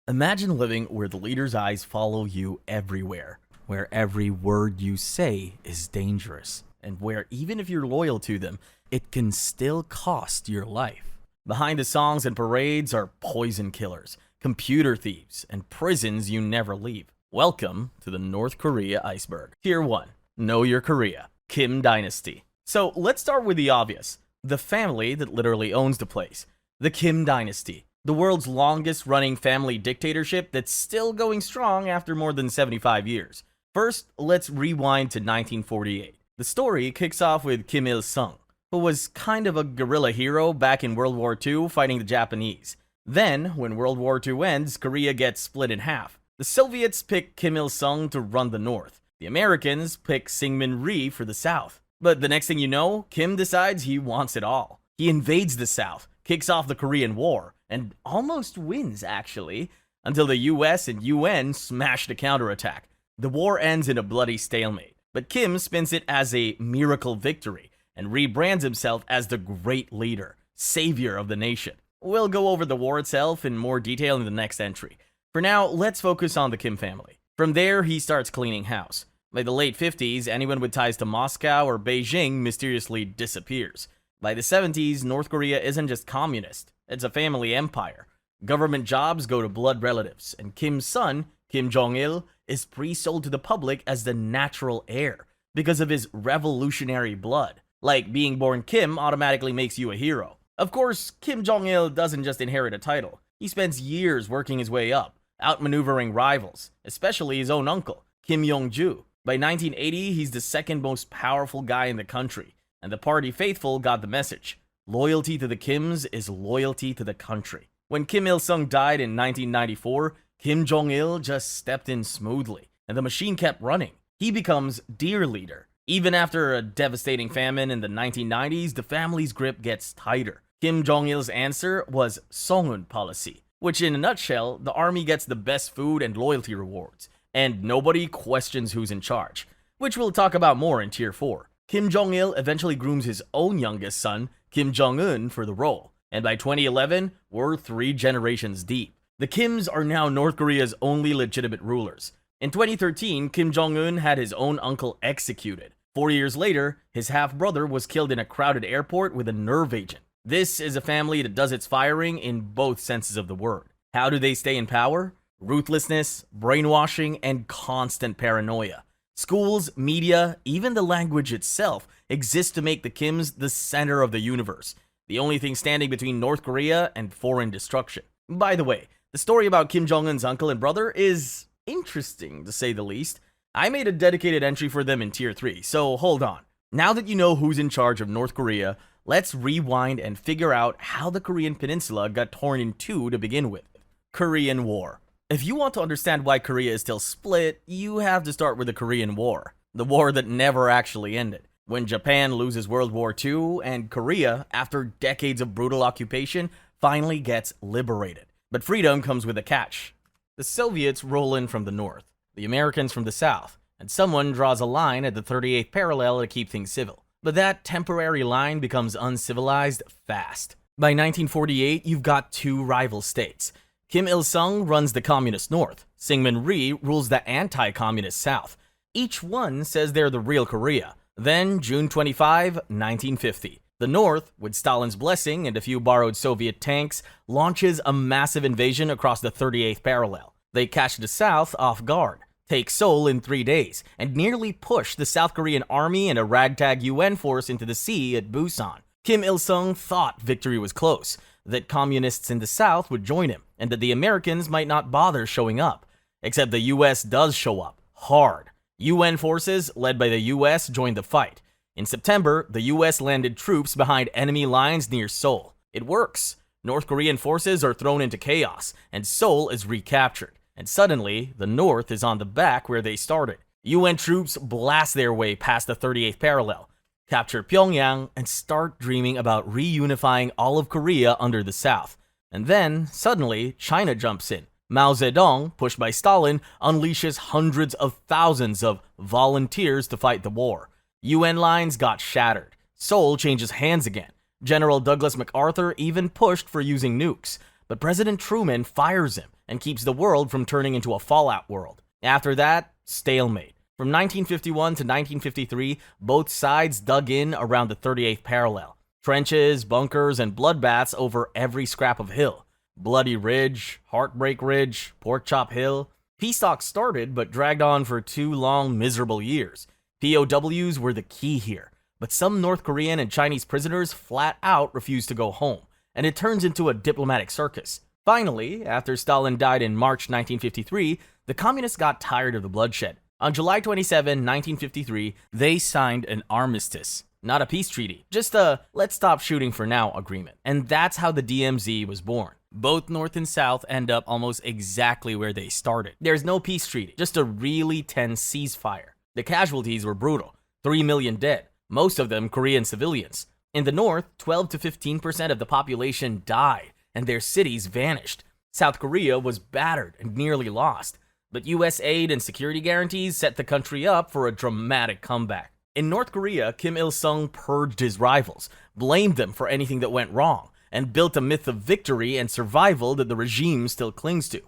Imagine living where the leader's eyes follow you everywhere, where every word you say is dangerous, and where even if you're loyal to them, it can still cost your life. Behind the songs and parades are poison killers, computer thieves, and prisons you never leave. Welcome to the North Korea Iceberg. Tier 1. Know Your Korea. Kim Dynasty. So let's start with the obvious. The family that literally owns the place. The Kim Dynasty. The world's longest running family dictatorship that's still going strong after more than 75 years. First, let's rewind to 1948. The story kicks off with Kim Il-sung, who was kind of a guerrilla hero back in World War II fighting the Japanese. Then, when World War II ends, Korea gets split in half. The Soviets pick Kim Il-sung to run the north. The Americans pick Syngman Rhee for the south. But the next thing you know, Kim decides he wants it all. He invades the south, kicks off the Korean War, and almost wins, actually, until the US and UN smash the counterattack. The war ends in a bloody stalemate, but Kim spins it as a miracle victory and rebrands himself as the great leader, savior of the nation. We'll go over the war itself in more detail in the next entry. For now, let's focus on the Kim family. From there, he starts cleaning house. By the late 50s, anyone with ties to Moscow or Beijing mysteriously disappears. By the 70s, North Korea isn't just communist, it's a family empire. Government jobs go to blood relatives, and Kim's son, Kim Jong-il, is pre-sold to the public as the natural heir because of his revolutionary blood. Like being born Kim automatically makes you a hero. Of course, Kim Jong-il doesn't just inherit a title. He spends years working his way up, outmaneuvering rivals, especially his own uncle, Kim Yong-ju. By 1980, he's the second most powerful guy in the country, and the party faithful got the message. Loyalty to the Kims is loyalty to the country. When Kim Il-sung died in 1994, Kim Jong-il just stepped in smoothly, and the machine kept running. He becomes dear leader. Even after a devastating famine in the 1990s, the family's grip gets tighter. Kim Jong-il's answer was Song-un policy, which in a nutshell, the army gets the best food and loyalty rewards, and nobody questions who's in charge, which we'll talk about more in Tier 4. Kim Jong-il eventually grooms his own youngest son, Kim Jong-un, for the role, and by 2011, we're 3 generations deep. The Kims are now North Korea's only legitimate rulers. In 2013, Kim Jong-un had his own uncle executed. 4 years later, his half-brother was killed in a crowded airport with a nerve agent. This is a family that does its firing in both senses of the word. How do they stay in power? Ruthlessness, brainwashing, and constant paranoia. Schools, media, even the language itself exists to make the Kims the center of the universe, the only thing standing between North Korea and foreign destruction. By the way, the story about Kim Jong-un's uncle and brother is interesting, to say the least. I made a dedicated entry for them in Tier 3, so hold on. Now that you know who's in charge of North Korea, let's rewind and figure out how the Korean peninsula got torn in two to begin with. Korean War. If you want to understand why Korea is still split, you have to start with the Korean War, the war that never actually ended. When Japan loses World War II, and Korea, after decades of brutal occupation, finally gets liberated. But freedom comes with a catch. The Soviets roll in from the north, the Americans from the south, and someone draws a line at the 38th parallel to keep things civil. But that temporary line becomes uncivilized fast. By 1948, you've got 2 rival states. Kim Il-sung runs the communist north. Syngman Rhee rules the anti-communist south. Each one says they're the real Korea. Then, June 25, 1950. The north, with Stalin's blessing and a few borrowed Soviet tanks, launches a massive invasion across the 38th parallel. They catch the south off guard, take Seoul in 3 days, and nearly push the South Korean army and a ragtag UN force into the sea at Busan. Kim Il-sung thought victory was close, that communists in the south would join him, and that the Americans might not bother showing up. Except the US does show up, hard. UN forces, led by the US, joined the fight. In September, the US landed troops behind enemy lines near Seoul. It works. North Korean forces are thrown into chaos, and Seoul is recaptured. And suddenly, the North is on the back where they started. UN troops blast their way past the 38th parallel, capture Pyongyang, and start dreaming about reunifying all of Korea under the South. And then, suddenly, China jumps in. Mao Zedong, pushed by Stalin, unleashes hundreds of thousands of volunteers to fight the war. UN lines got shattered. Seoul changes hands again. General Douglas MacArthur even pushed for using nukes, but President Truman fires him and keeps the world from turning into a Fallout world. After that, stalemate. From 1951 to 1953, both sides dug in around the 38th parallel. Trenches, bunkers, and bloodbaths over every scrap of hill. Bloody Ridge, Heartbreak Ridge, Pork Chop Hill. Peace talks started but dragged on for 2 long, miserable years. POWs were the key here, but some North Korean and Chinese prisoners flat out refused to go home, and it turns into a diplomatic circus. Finally, after Stalin died in March 1953, the communists got tired of the bloodshed. On July 27, 1953, they signed an armistice. Not a peace treaty, just a let's stop shooting for now agreement. And that's how the DMZ was born. Both North and South end up almost exactly where they started. There's no peace treaty, just a really tense ceasefire. The casualties were brutal. 3 million dead, most of them Korean civilians. In the North, 12 to 15% of the population died, and their cities vanished. South Korea was battered and nearly lost, but US aid and security guarantees set the country up for a dramatic comeback. In North Korea, Kim Il-sung purged his rivals, blamed them for anything that went wrong, and built a myth of victory and survival that the regime still clings to.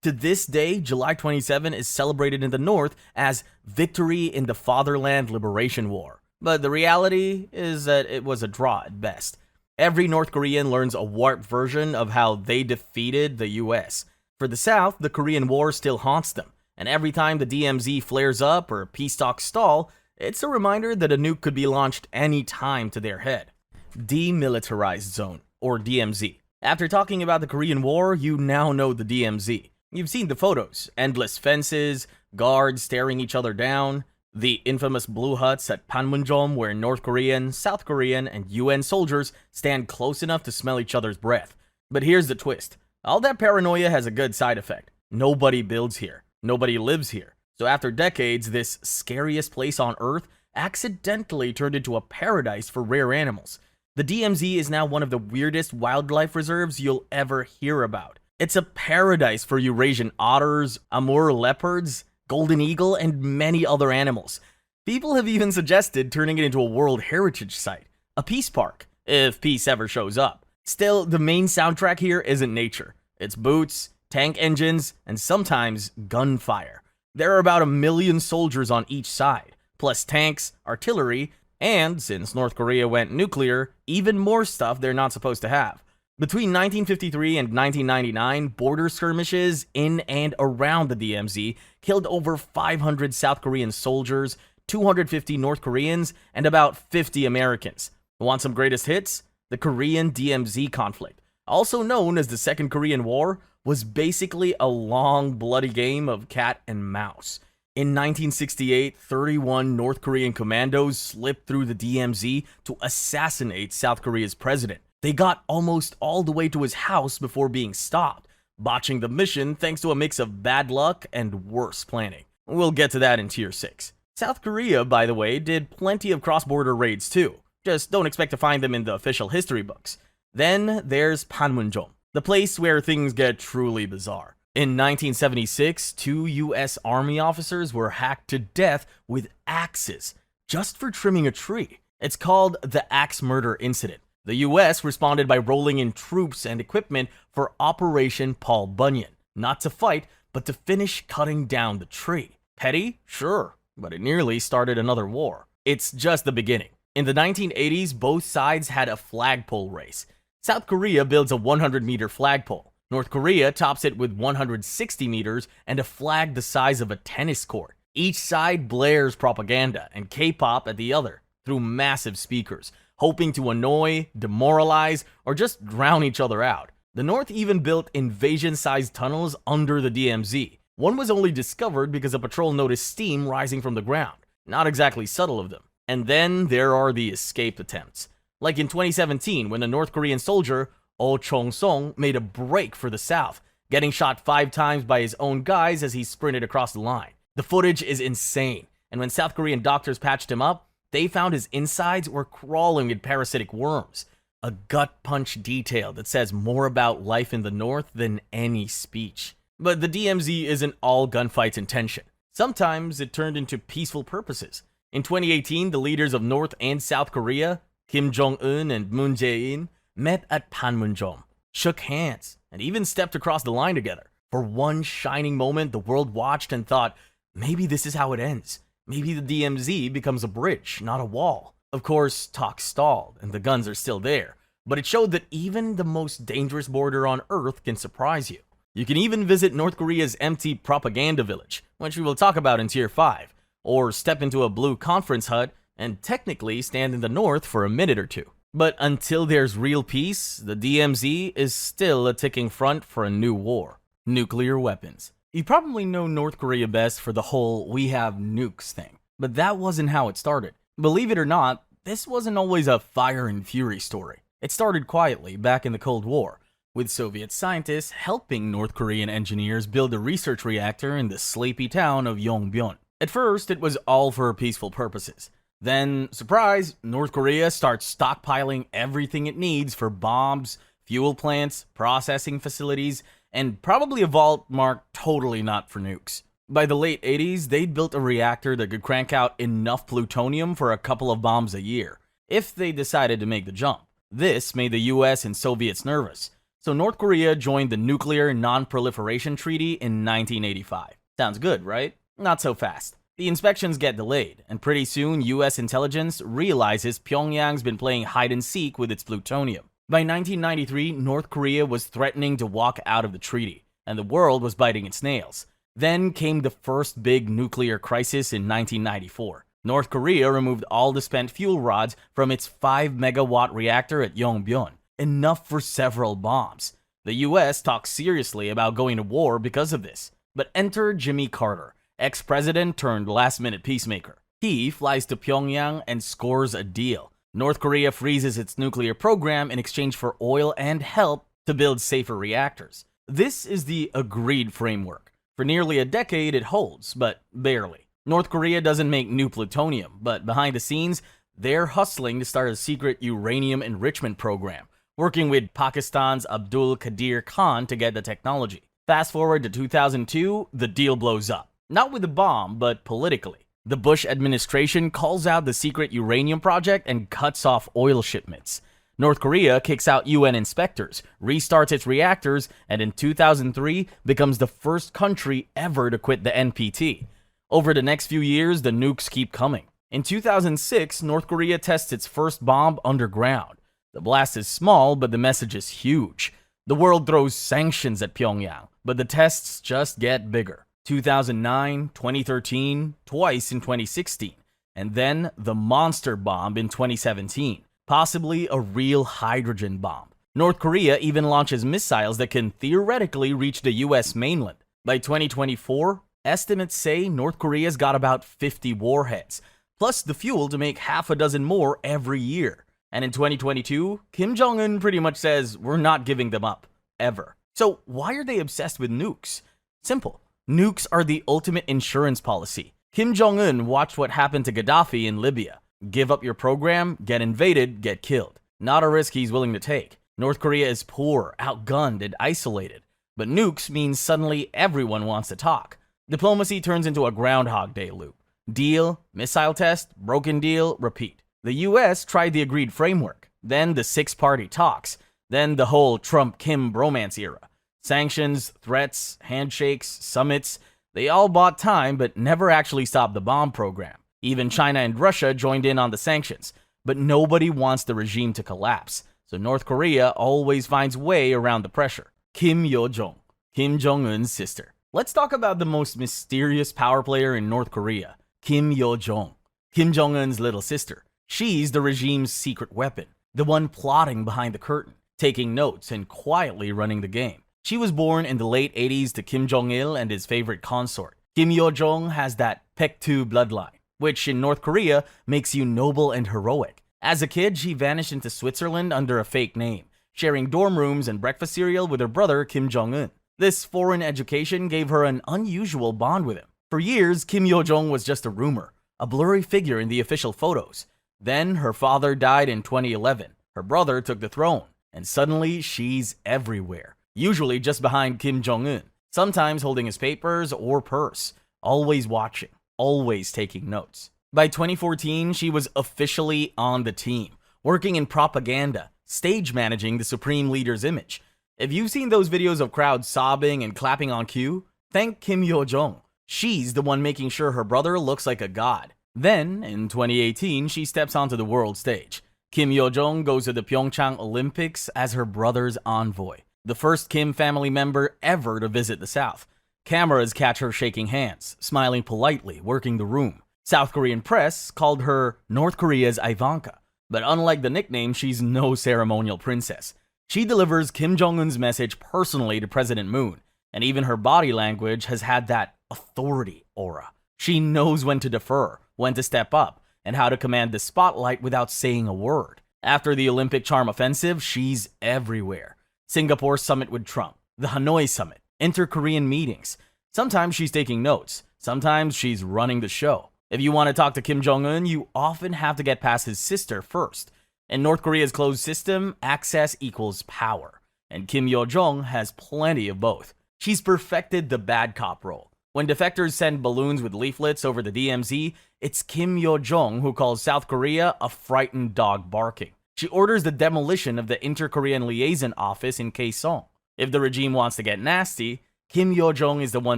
To this day, July 27 is celebrated in the North as Victory in the Fatherland Liberation War. But the reality is that it was a draw at best. Every North Korean learns a warped version of how they defeated the US. For the South, the Korean War still haunts them, and every time the DMZ flares up or peace talks stall, it's a reminder that a nuke could be launched any time to their head. Demilitarized Zone, or DMZ. After talking about the Korean War, you now know the DMZ. You've seen the photos, endless fences, guards staring each other down, the infamous blue huts at Panmunjom where North Korean, South Korean, and UN soldiers stand close enough to smell each other's breath. But here's the twist. All that paranoia has a good side effect. Nobody builds here. Nobody lives here. So after decades, this scariest place on Earth accidentally turned into a paradise for rare animals. The DMZ is now one of the weirdest wildlife reserves you'll ever hear about. It's a paradise for Eurasian otters, Amur leopards, golden eagle, and many other animals. People have even suggested turning it into a World Heritage Site, a peace park, if peace ever shows up. Still, the main soundtrack here isn't nature. It's boots, tank engines, and sometimes gunfire. There are about 1 million soldiers on each side, plus tanks, artillery, and, since North Korea went nuclear, even more stuff they're not supposed to have. Between 1953 and 1999, border skirmishes in and around the DMZ killed over 500 South Korean soldiers, 250 North Koreans, and about 50 Americans. Want some greatest hits? The Korean DMZ conflict, also known as the Second Korean War, was basically a long, bloody game of cat and mouse. In 1968, 31 North Korean commandos slipped through the DMZ to assassinate South Korea's president. They got almost all the way to his house before being stopped, botching the mission thanks to a mix of bad luck and worse planning. We'll get to that in Tier 6. South Korea, by the way, did plenty of cross-border raids too. Just don't expect to find them in the official history books. Then there's Panmunjom, the place where things get truly bizarre. In 1976, 2 US Army officers were hacked to death with axes just for trimming a tree. It's called the Axe Murder Incident. The US responded by rolling in troops and equipment for Operation Paul Bunyan. Not to fight, but to finish cutting down the tree. Petty? Sure, but it nearly started another war. It's just the beginning. In the 1980s, both sides had a flagpole race. South Korea builds a 100-meter flagpole. North Korea tops it with 160 meters and a flag the size of a tennis court. Each side blares propaganda and K-pop at the other through massive speakers, hoping to annoy, demoralize, or just drown each other out. The North even built invasion-sized tunnels under the DMZ. One was only discovered because a patrol noticed steam rising from the ground. Not exactly subtle of them. And then there are the escape attempts. Like in 2017, when a North Korean soldier, Oh Chong-song, made a break for the South, getting shot 5 times by his own guys as he sprinted across the line. The footage is insane, and when South Korean doctors patched him up, they found his insides were crawling with parasitic worms. A gut punch detail that says more about life in the North than any speech. But the DMZ isn't all gunfights and tension. Sometimes it turned into peaceful purposes. In 2018, the leaders of North and South Korea, Kim Jong-un and Moon Jae-in, met at Panmunjom, shook hands, and even stepped across the line together. For one shining moment, the world watched and thought, maybe this is how it ends. Maybe the DMZ becomes a bridge, not a wall. Of course, talks stalled, and the guns are still there, but it showed that even the most dangerous border on Earth can surprise you. You can even visit North Korea's empty propaganda village, which we will talk about in Tier 5, or step into a blue conference hut and technically stand in the north for a minute or two. But until there's real peace, the DMZ is still a ticking front for a new war. Nuclear weapons. You probably know North Korea best for the whole "we have nukes" thing, but that wasn't how it started. Believe it or not, this wasn't always a fire and fury story. It started quietly back in the Cold War, with Soviet scientists helping North Korean engineers build a research reactor in the sleepy town of Yongbyon. At first, it was all for peaceful purposes. Then, surprise, North Korea starts stockpiling everything it needs for bombs, fuel plants, processing facilities, and probably a vault marked totally not for nukes. By the late 80s, they'd built a reactor that could crank out enough plutonium for a couple of bombs a year, if they decided to make the jump. This made the US and Soviets nervous, so North Korea joined the Nuclear Non-Proliferation Treaty in 1985. Sounds good, right? Not so fast. The inspections get delayed, and pretty soon US intelligence realizes Pyongyang's been playing hide-and-seek with its plutonium. By 1993, North Korea was threatening to walk out of the treaty, and the world was biting its nails. Then came the first big nuclear crisis in 1994. North Korea removed all the spent fuel rods from its 5-megawatt reactor at Yongbyon, enough for several bombs. The US talked seriously about going to war because of this, but enter Jimmy Carter, ex-president turned last-minute peacemaker. He flies to Pyongyang and scores a deal. North Korea freezes its nuclear program in exchange for oil and help to build safer reactors. This is the agreed framework. For nearly a decade it holds, but barely. North Korea doesn't make new plutonium, but behind the scenes, they're hustling to start a secret uranium enrichment program, working with Pakistan's Abdul Qadir Khan to get the technology. Fast forward to 2002, the deal blows up. Not with the bomb, but politically. The Bush administration calls out the secret uranium project and cuts off oil shipments. North Korea kicks out UN inspectors, restarts its reactors, and in 2003 becomes the first country ever to quit the NPT. Over the next few years, the nukes keep coming. In 2006, North Korea tests its first bomb underground. The blast is small, but the message is huge. The world throws sanctions at Pyongyang, but the tests just get bigger. 2009, 2013, twice in 2016, and then the monster bomb in 2017, possibly a real hydrogen bomb. North Korea even launches missiles that can theoretically reach the US mainland. By 2024, estimates say North Korea's got about 50 warheads, plus the fuel to make half a dozen more every year. And in 2022, Kim Jong-un pretty much says we're not giving them up, ever. So why are they obsessed with nukes? Simple. Nukes are the ultimate insurance policy. Kim Jong-un watched what happened to Gaddafi in Libya. Give up your program, get invaded, get killed. Not a risk he's willing to take. North Korea is poor, outgunned, and isolated. But nukes means suddenly everyone wants to talk. Diplomacy turns into a Groundhog Day loop. Deal, missile test, broken deal, repeat. The US tried the agreed framework, then the six-party talks, then the whole Trump-Kim bromance era. Sanctions, threats, handshakes, summits, they all bought time but never actually stopped the bomb program. Even China and Russia joined in on the sanctions, but nobody wants the regime to collapse, so North Korea always finds way around the pressure. Kim Yo-jong, Kim Jong-un's sister. Let's talk about the most mysterious power player in North Korea, Kim Yo-jong, Kim Jong-un's little sister. She's the regime's secret weapon, the one plotting behind the curtain, taking notes and quietly running the game. She was born in the late 80s to Kim Jong-il and his favorite consort. Kim Yo-jong has that Paek-2 bloodline, which in North Korea makes you noble and heroic. As a kid, she vanished into Switzerland under a fake name, sharing dorm rooms and breakfast cereal with her brother Kim Jong-un. This foreign education gave her an unusual bond with him. For years, Kim Yo-jong was just a rumor, a blurry figure in the official photos. Then her father died in 2011. Her brother took the throne, and suddenly she's everywhere. Usually just behind Kim Jong-un, sometimes holding his papers or purse, always watching, always taking notes. By 2014, she was officially on the team, working in propaganda, stage managing the supreme leader's image. If you've seen those videos of crowds sobbing and clapping on cue, thank Kim Yo-jong. She's the one making sure her brother looks like a god. Then, in 2018, she steps onto the world stage. Kim Yo-jong goes to the Pyeongchang Olympics as her brother's envoy, the first Kim family member ever to visit the South. Cameras catch her shaking hands, smiling politely, working the room. South Korean press called her North Korea's Ivanka, but unlike the nickname, she's no ceremonial princess. She delivers Kim Jong-un's message personally to President Moon, and even her body language has had that authority aura. She knows when to defer, when to step up, and how to command the spotlight without saying a word. After the Olympic charm offensive, she's everywhere. Singapore summit with Trump, the Hanoi summit, inter-Korean meetings. Sometimes she's taking notes, sometimes she's running the show. If you want to talk to Kim Jong-un, you often have to get past his sister first. In North Korea's closed system, access equals power, and Kim Yo-jong has plenty of both. She's perfected the bad cop role. When defectors send balloons with leaflets over the DMZ, it's Kim Yo-jong who calls South Korea a frightened dog barking. She orders the demolition of the Inter-Korean Liaison Office in Kaesong. If the regime wants to get nasty, Kim Yo-jong is the one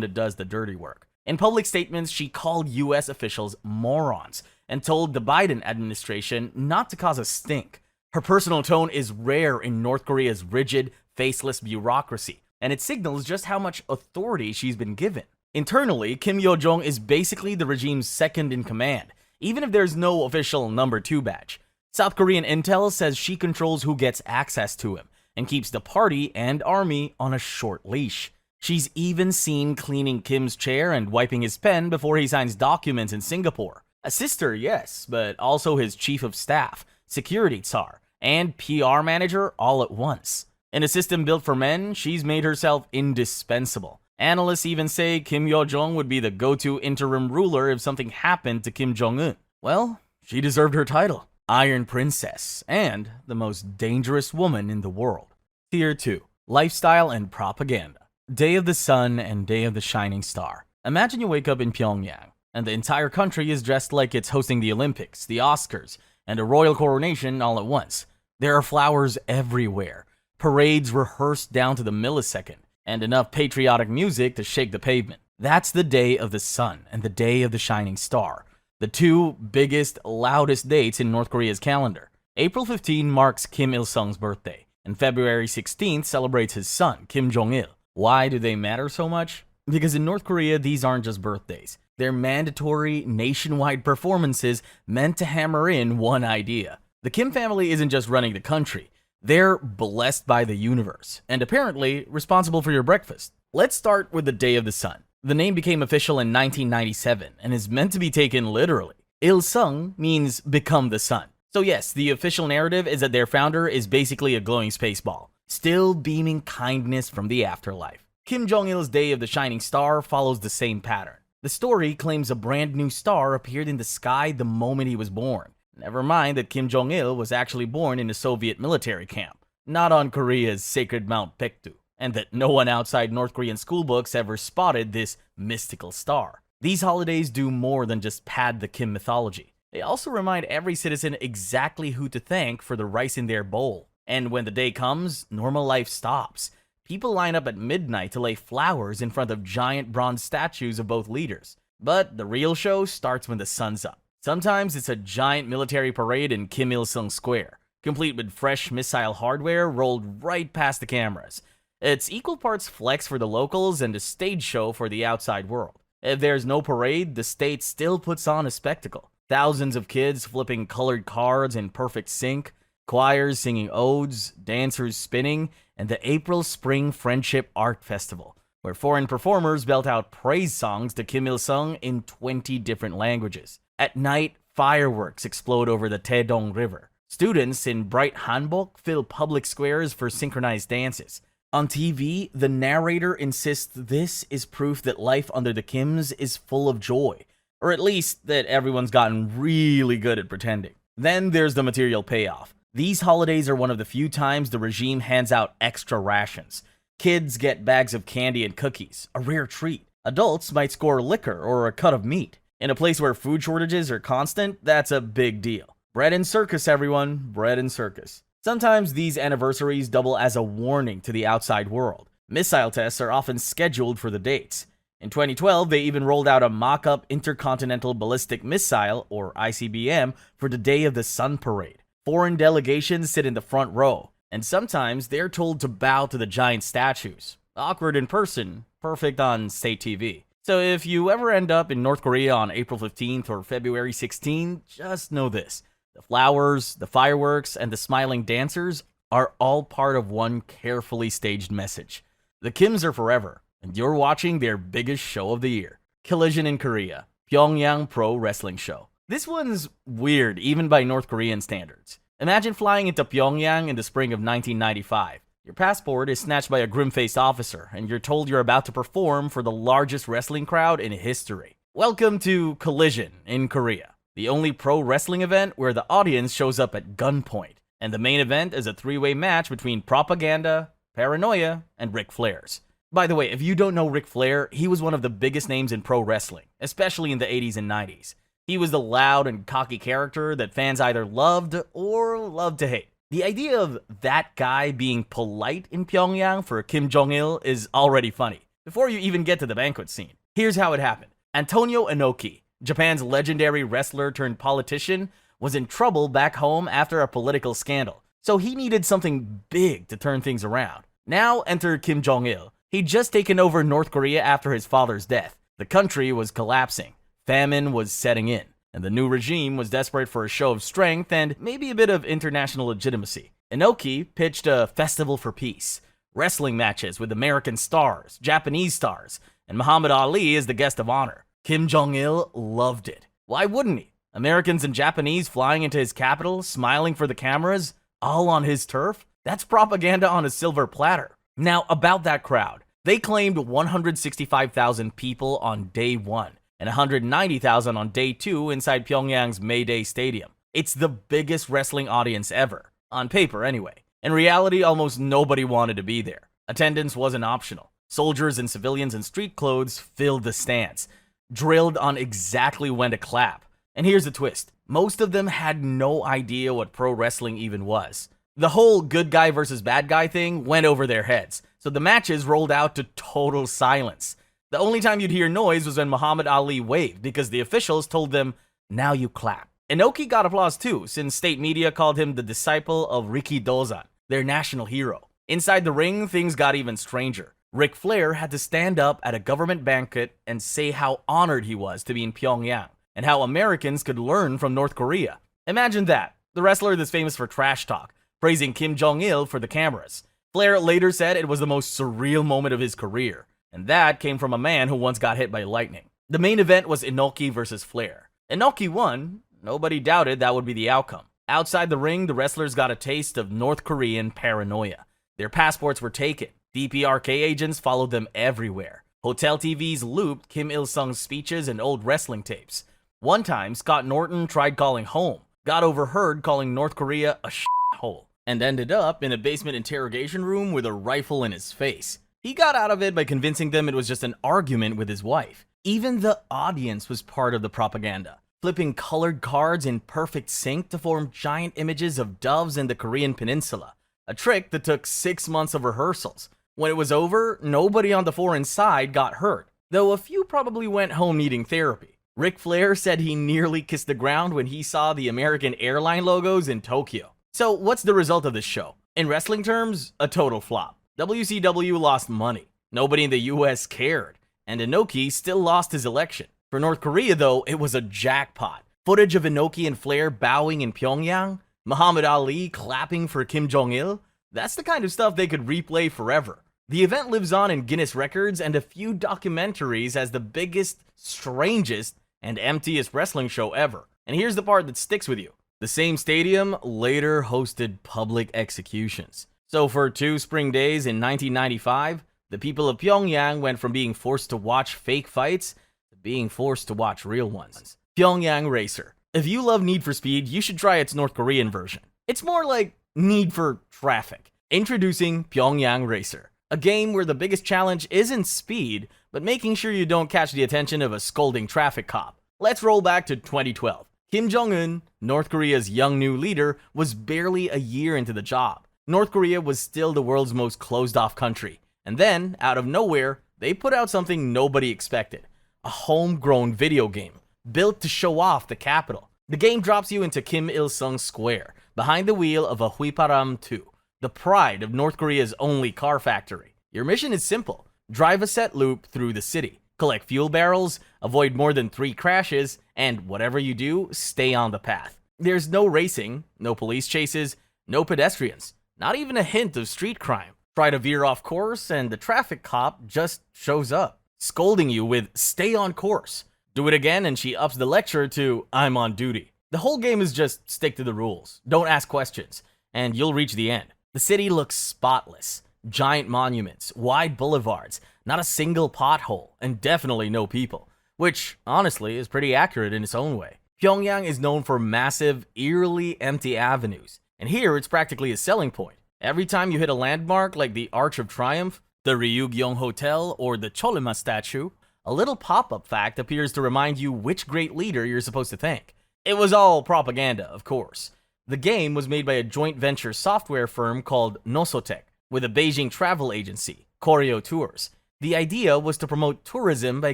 that does the dirty work. In public statements, she called US officials morons and told the Biden administration not to cause a stink. Her personal tone is rare in North Korea's rigid, faceless bureaucracy, and it signals just how much authority she's been given. Internally, Kim Yo-jong is basically the regime's second in command, even if there's no official number 2 badge. South Korean intel says she controls who gets access to him and keeps the party and army on a short leash. She's even seen cleaning Kim's chair and wiping his pen before he signs documents in Singapore. A sister, yes, but also his chief of staff, security czar, and PR manager all at once. In a system built for men, she's made herself indispensable. Analysts even say Kim Yo-jong would be the go-to interim ruler if something happened to Kim Jong-un. Well, she deserved her title, Iron Princess, and the most dangerous woman in the world. Tier 2. Lifestyle and Propaganda. Day of the Sun and Day of the Shining Star. Imagine you wake up in Pyongyang, and the entire country is dressed like it's hosting the Olympics, the Oscars, and a royal coronation all at once. There are flowers everywhere, parades rehearsed down to the millisecond, and enough patriotic music to shake the pavement. That's the Day of the Sun and the Day of the Shining Star, the two biggest, loudest dates in North Korea's calendar. April 15 marks Kim Il-sung's birthday, and February 16th celebrates his son, Kim Jong-il. Why do they matter so much? Because in North Korea, these aren't just birthdays. They're mandatory, nationwide performances meant to hammer in one idea. The Kim family isn't just running the country. They're blessed by the universe, and apparently responsible for your breakfast. Let's start with the Day of the Sun. The name became official in 1997 and is meant to be taken literally. Il-sung means become the sun. So yes, the official narrative is that their founder is basically a glowing space ball, still beaming kindness from the afterlife. Kim Jong-il's Day of the Shining Star follows the same pattern. The story claims a brand new star appeared in the sky the moment he was born. Never mind that Kim Jong-il was actually born in a Soviet military camp, not on Korea's sacred Mount Baekdu, and that no one outside North Korean schoolbooks ever spotted this mystical star. These holidays do more than just pad the Kim mythology. They also remind every citizen exactly who to thank for the rice in their bowl. And when the day comes, normal life stops. People line up at midnight to lay flowers in front of giant bronze statues of both leaders. But the real show starts when the sun's up. Sometimes it's a giant military parade in Kim Il-sung Square, complete with fresh missile hardware rolled right past the cameras. It's equal parts flex for the locals and a stage show for the outside world. If there's no parade, the state still puts on a spectacle. Thousands of kids flipping colored cards in perfect sync, choirs singing odes, dancers spinning, and the April-Spring Friendship Art Festival, where foreign performers belt out praise songs to Kim Il-sung in 20 different languages. At night, fireworks explode over the Taedong River. Students in bright hanbok fill public squares for synchronized dances. On TV, the narrator insists this is proof that life under the Kims is full of joy, or at least that everyone's gotten really good at pretending. Then there's the material payoff. These holidays are one of the few times the regime hands out extra rations. Kids get bags of candy and cookies, a rare treat. Adults might score liquor or a cut of meat. In a place where food shortages are constant, that's a big deal. Bread and circus, everyone. Bread and circus. Sometimes these anniversaries double as a warning to the outside world. Missile tests are often scheduled for the dates. In 2012, they even rolled out a mock-up Intercontinental Ballistic Missile, or ICBM, for the Day of the Sun Parade. Foreign delegations sit in the front row, and sometimes they're told to bow to the giant statues. Awkward in person, perfect on state TV. So if you ever end up in North Korea on April 15th or February 16th, just know this. The flowers, the fireworks, and the smiling dancers are all part of one carefully staged message. The Kims are forever, and you're watching their biggest show of the year. Collision in Korea, Pyongyang Pro Wrestling Show. This one's weird, even by North Korean standards. Imagine flying into Pyongyang in the spring of 1995. Your passport is snatched by a grim-faced officer, and you're told you're about to perform for the largest wrestling crowd in history. Welcome to Collision in Korea, the only pro wrestling event where the audience shows up at gunpoint, and the main event is a three-way match between Propaganda, Paranoia, and Ric Flair's. By the way, if you don't know Ric Flair, he was one of the biggest names in pro wrestling, especially in the 80s and 90s. He was the loud and cocky character that fans either loved or loved to hate. The idea of that guy being polite in Pyongyang for Kim Jong-il is already funny, before you even get to the banquet scene. Here's how it happened. Antonio Inoki, Japan's legendary wrestler turned politician, was in trouble back home after a political scandal, so he needed something big to turn things around. Now enter Kim Jong-il. He'd just taken over North Korea after his father's death. The country was collapsing, famine was setting in, and the new regime was desperate for a show of strength and maybe a bit of international legitimacy. Inoki pitched a festival for peace, wrestling matches with American stars, Japanese stars, and Muhammad Ali as the guest of honor. Kim Jong-il loved it. Why wouldn't he? Americans and Japanese flying into his capital, smiling for the cameras, all on his turf? That's propaganda on a silver platter. Now, about that crowd. They claimed 165,000 people on day one and 190,000 on day two inside Pyongyang's May Day Stadium. It's the biggest wrestling audience ever. On paper, anyway. In reality, almost nobody wanted to be there. Attendance wasn't optional. Soldiers and civilians in street clothes filled the stands, drilled on exactly when to clap. And here's the twist. Most of them had no idea what pro wrestling even was. The whole good guy versus bad guy thing went over their heads, so the matches rolled out to total silence. The only time you'd hear noise was when Muhammad Ali waved, because the officials told them, now you clap. Inoki got applause too, since state media called him the disciple of Riki Dozan, their national hero. Inside the ring, things got even stranger. Ric Flair had to stand up at a government banquet and say how honored he was to be in Pyongyang, and how Americans could learn from North Korea. Imagine that, the wrestler that's famous for trash talk, praising Kim Jong-il for the cameras. Flair later said it was the most surreal moment of his career, and that came from a man who once got hit by lightning. The main event was Inoki versus Flair. Inoki won. Nobody doubted that would be the outcome. Outside the ring, the wrestlers got a taste of North Korean paranoia. Their passports were taken. DPRK agents followed them everywhere. Hotel TVs looped Kim Il-sung's speeches and old wrestling tapes. One time, Scott Norton tried calling home, got overheard calling North Korea a hole, and ended up in a basement interrogation room with a rifle in his face. He got out of it by convincing them it was just an argument with his wife. Even the audience was part of the propaganda, flipping colored cards in perfect sync to form giant images of doves in the Korean peninsula, a trick that took 6 months of rehearsals. When it was over, nobody on the foreign side got hurt, though a few probably went home needing therapy. Ric Flair said he nearly kissed the ground when he saw the American airline logos in Tokyo. So what's the result of this show? In wrestling terms, a total flop. WCW lost money. Nobody in the US cared. And Inoki still lost his election. For North Korea though, it was a jackpot. Footage of Inoki and Flair bowing in Pyongyang, Muhammad Ali clapping for Kim Jong-il, that's the kind of stuff they could replay forever. The event lives on in Guinness records and a few documentaries as the biggest, strangest, and emptiest wrestling show ever. And here's the part that sticks with you. The same stadium later hosted public executions. So for 2 spring days in 1995, the people of Pyongyang went from being forced to watch fake fights to being forced to watch real ones. Pyongyang Racer. If you love Need for Speed, you should try its North Korean version. It's more like Need for Traffic. Introducing Pyongyang Racer, a game where the biggest challenge isn't speed, but making sure you don't catch the attention of a scolding traffic cop. Let's roll back to 2012. Kim Jong-un, North Korea's young new leader, was barely a year into the job. North Korea was still the world's most closed-off country. And then, out of nowhere, they put out something nobody expected. A homegrown video game, built to show off the capital. The game drops you into Kim Il-sung Square, behind the wheel of a Huiparam 2, the pride of North Korea's only car factory. Your mission is simple. Drive a set loop through the city, collect fuel barrels, avoid more than 3 crashes, and whatever you do, stay on the path. There's no racing, no police chases, no pedestrians, not even a hint of street crime. Try to veer off course and the traffic cop just shows up, scolding you with "stay on course." Do it again and she ups the lecture to "I'm on duty." The whole game is just stick to the rules, don't ask questions, and you'll reach the end. The city looks spotless. Giant monuments, wide boulevards, not a single pothole, and definitely no people. Which, honestly, is pretty accurate in its own way. Pyongyang is known for massive, eerily empty avenues, and here it's practically a selling point. Every time you hit a landmark like the Arch of Triumph, the Ryongchon Hotel, or the Cholima statue, a little pop-up fact appears to remind you which great leader you're supposed to thank. It was all propaganda, of course. The game was made by a joint venture software firm called Nosotech, with a Beijing travel agency, Koryo Tours. The idea was to promote tourism by